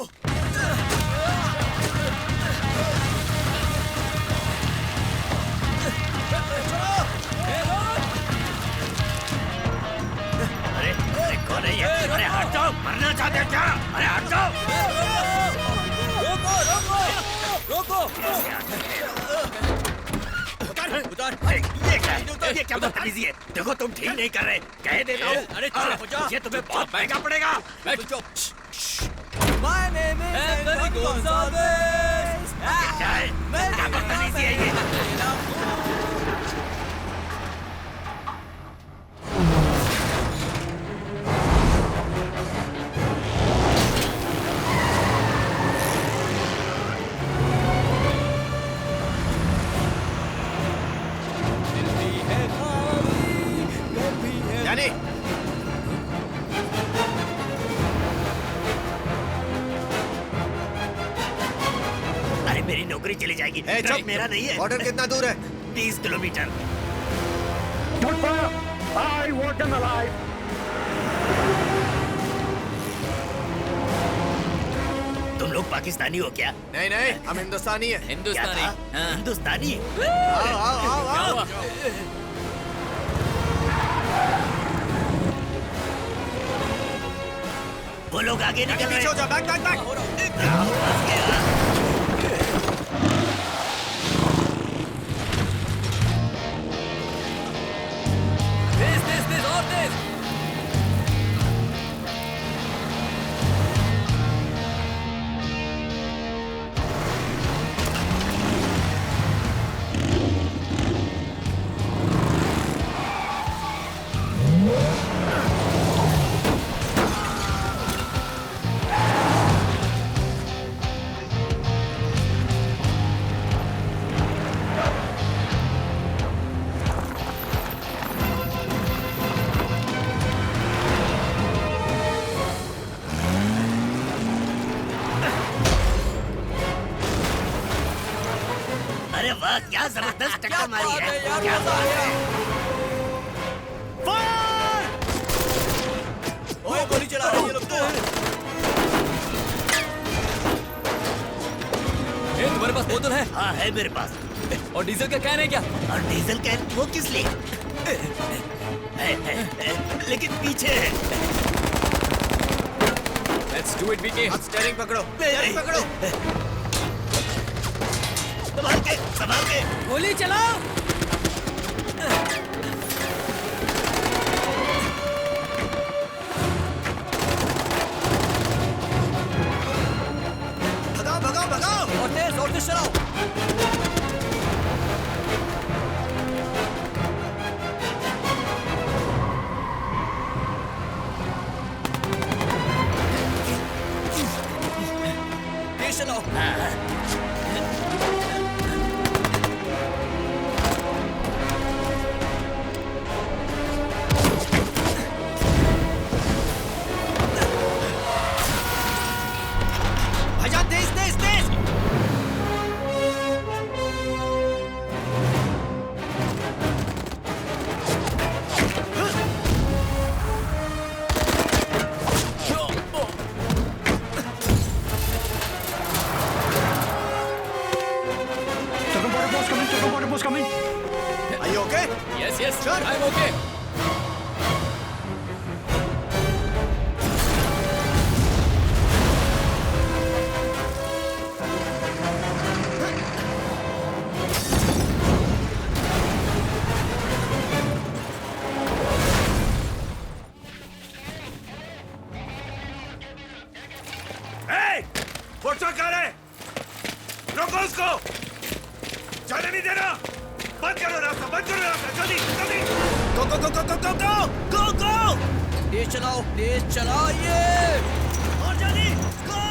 अरे कौन है ये? अरे हट जाओ, मरना चाहते क्या? अरे हट जाओ। रोको उतार। अरे ये क्या है? ये क्या बदतमीजी है? देखो तुम ठीक नहीं कर रहे, कह देता हूँ। अरे चुप हो जा। ये तुम्हें बहुत महंगा पड़ेगा। बैठ चुप। My name is Anthony Gonsalves. क्या है? क्या बदतमीजी है ये? यानी अरे मेरी नौकरी चली जाएगी। ट्रक मेरा नहीं है। बॉर्डर कितना दूर है? 30 kilometre. I want them alive. तुम लोग पाकिस्तानी हो क्या? नहीं नहीं, हम हिंदुस्तानी हैं। हिंदुस्तानी। हाँ। हिंदुस्तानी? आओ आओ आओ आओ। वो लोग आगे निकल रहे पीछे हो जा, बैक बैक बैक। तेज और तेज। अरे वाह, क्या जबरदस्त टक्कर मारी है। क्या बात है। ओए गोली चला रहे हैं ये लोग तो। तुम्हारे पास बोतल है? हाँ है मेरे पास। और डीजल का कैन है क्या? और डीजल कैन वो किस लिए? है, लेकिन पीछे है। Let's do it, VK. अब स्टीयरिंग पकड़ो, स्टीयरिंग पकड़ो। संभाल के। गोली चलाओ। भगाओ भगाओ भगाओ। और तेज चलाओ। तेज चलाओ। भाईजान तेज तेज तेज। Are you okay? Yes, Sure. I'm okay. मोर्चा कहाँ है? रोको उसको! जाने नहीं देना! बंद करो रास्ता, जल्दी, जल्दी! गो गो गो गो गो गो गो गो गो। तेज चलाओ ये। और जल्दी गो।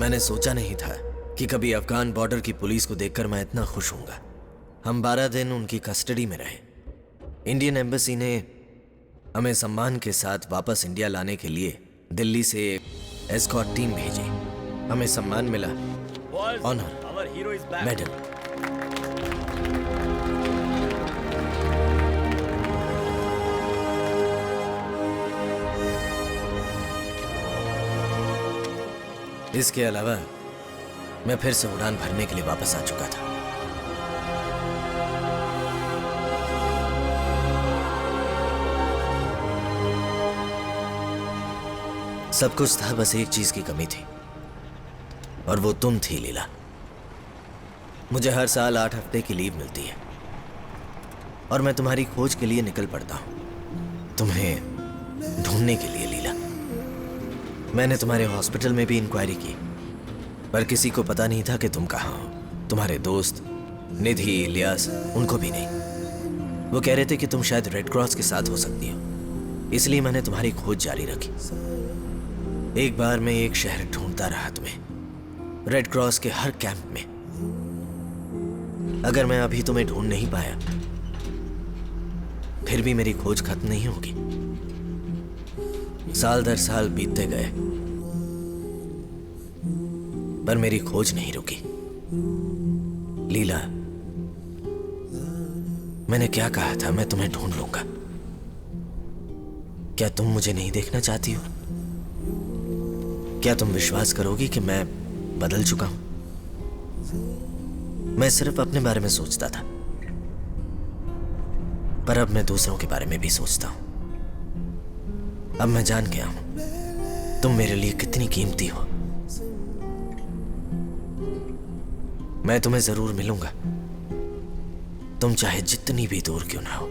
मैंने सोचा नहीं था कि कभी अफगान बॉर्डर की पुलिस को देखकर मैं इतना खुश हूंगा। हम 12 दिन उनकी कस्टडी में रहे। इंडियन एम्बेसी ने हमें सम्मान के साथ वापस इंडिया लाने के लिए दिल्ली से एस्कॉर्ट टीम भेजी। हमें सम्मान मिला, ऑनर, मेडल। इसके अलावा मैं फिर से उड़ान भरने के लिए वापस आ चुका था। सब कुछ था, बस एक चीज की कमी थी और वो तुम थी लीला। मुझे हर साल 8 हफ्ते की लीव मिलती है और मैं तुम्हारी खोज के लिए निकल पड़ता हूं, तुम्हें ढूंढने के लिए लीला। मैंने तुम्हारे हॉस्पिटल में भी इंक्वायरी की, पर किसी को पता नहीं था कि तुम कहाँ हो। तुम्हारे दोस्त निधि, इलियास, उनको भी नहीं। वो कह रहे थे कि तुम शायद रेड क्रॉस के साथ हो सकती हो, इसलिए मैंने तुम्हारी खोज जारी रखी। एक बार मैं एक शहर ढूंढता रहा तुम्हें, रेड क्रॉस के हर कैंप में। अगर मैं अभी तुम्हें ढूंढ नहीं पाया, फिर भी मेरी खोज खत्म नहीं होगी। साल दर साल बीतते गए, पर मेरी खोज नहीं रुकी। लीला, मैंने क्या कहा था, मैं तुम्हें ढूंढ लूंगा। क्या तुम मुझे नहीं देखना चाहती हो? क्या तुम विश्वास करोगी कि मैं बदल चुका हूं? मैं सिर्फ अपने बारे में सोचता था, पर अब मैं दूसरों के बारे में भी सोचता हूं। अब मैं जान गया हूं तुम मेरे लिए कितनी कीमती हो। मैं तुम्हें जरूर मिलूंगा, तुम चाहे जितनी भी दूर क्यों ना हो।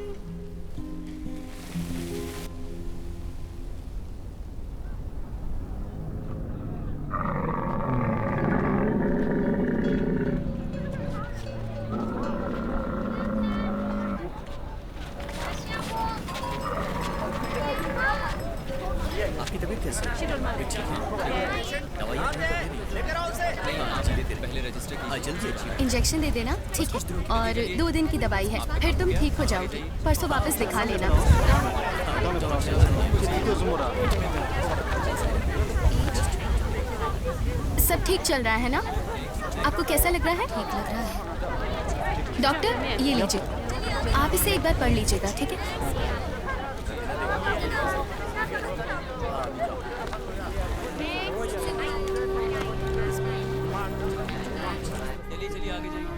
आपकी तबीयत कैसी है? इंजेक्शन दे देना, ठीक है? और 2 दिन की दवाई है, फिर तुम ठीक हो जाओगे। परसों वापस दिखा लेना। सब ठीक चल रहा है ना? आपको कैसा लग रहा है? ठीक लग रहा है। डॉक्टर, ये लीजिए, आप इसे एक बार पढ़ लीजिएगा, ठीक है? चलिए आगे जाइए।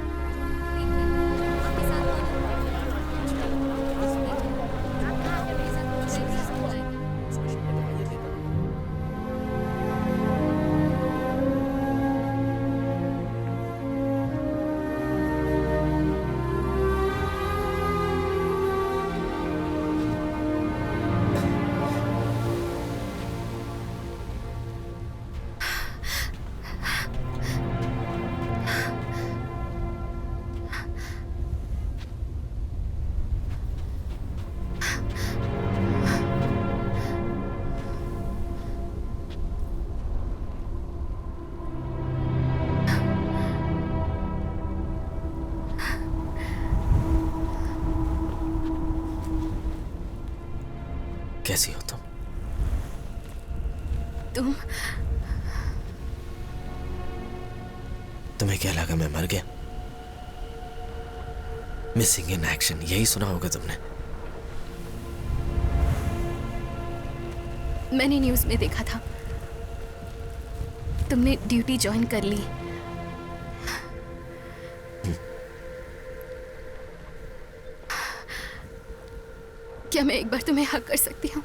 कैसी हो तुम? तुम्हें क्या लगा मैं मर गया? मिसिंग इन एक्शन, यही सुना होगा तुमने। मैंने न्यूज में देखा था, तुमने ड्यूटी ज्वाइन कर ली। क्या मैं एक बार तुम्हें हक कर सकती हूँ?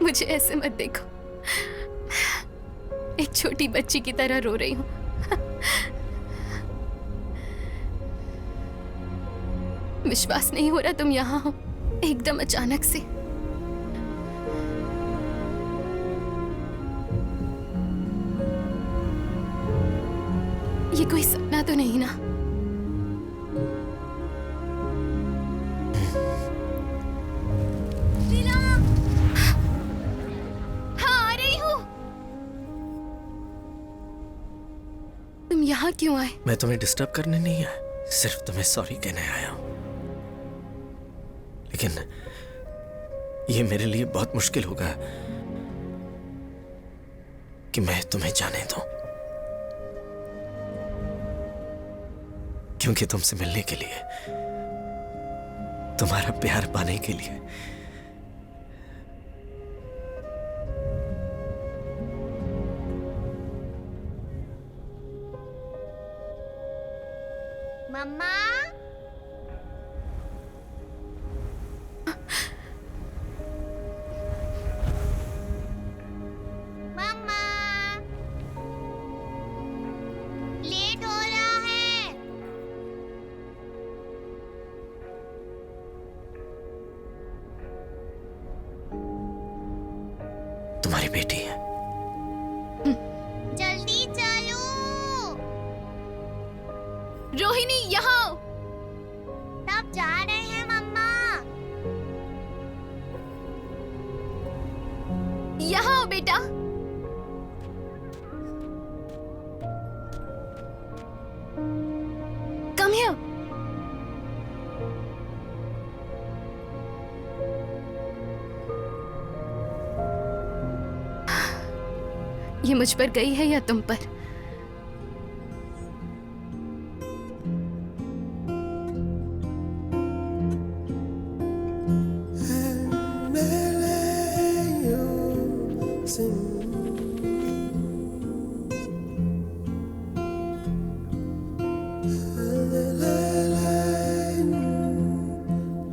मुझे ऐसे मत देखो, एक छोटी बच्ची की तरह रो रही हूँ। विश्वास नहीं हो रहा तुम यहाँ हो, एकदम अचानक से। ये कोई सपना तो नहीं ना? हाँ, आ रही हूँ। तुम यहाँ क्यों आए? मैं तुम्हें डिस्टर्ब करने नहीं आया, सिर्फ तुम्हें सॉरी कहने आया हूं। लेकिन ये मेरे लिए बहुत मुश्किल होगा कि मैं तुम्हें जाने दूं, क्योंकि तुमसे मिलने के लिए, तुम्हारा प्यार पाने के लिए मम्मा, मम्मा, लेट हो रहा है। तुम्हारी बेटी है। जल्दी चलो। रोहिणी, यहाँ आओ। तब जा रहे हैं मम्मा। यहाँ आओ बेटा। Come here. ये मुझ पर गई है या तुम पर?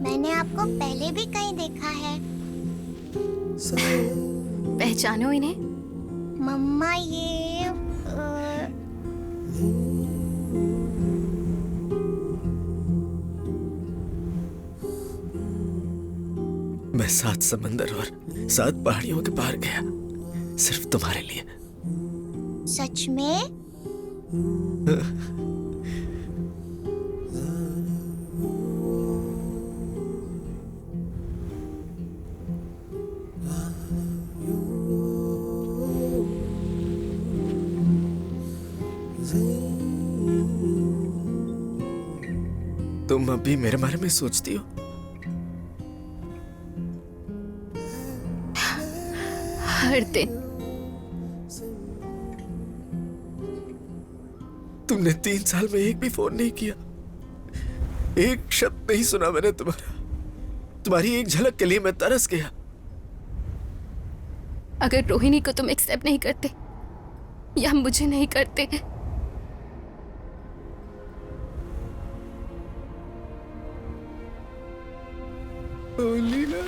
मैंने आपको पहले भी कहीं देखा है। पहचानो इन्हें? मम्मा, ये मैं 7 समंदर और 7 पहाड़ियों के पार गया, सिर्फ तुम्हारे लिए। सच में? तुम अभी मेरे बारे में सोचती हो? हर दिन। तुमने 3 साल में एक भी फोन नहीं किया, एक शब्द नहीं सुना मैंने तुम्हारा। तुम्हारी एक झलक के लिए मैं तरस गया। अगर रोहिणी को तुम एक्सेप्ट नहीं करते या मुझे नहीं करते, लीला,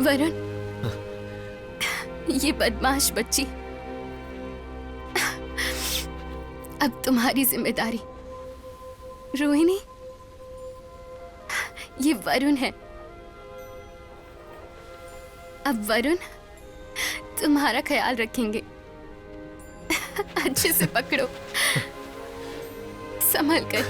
वरुण, ये बदमाश बच्ची अब तुम्हारी जिम्मेदारी। रोहिणी, ये वरुण है। अब वरुण तुम्हारा ख्याल रखेंगे। अच्छे से पकड़ो, संभल कर।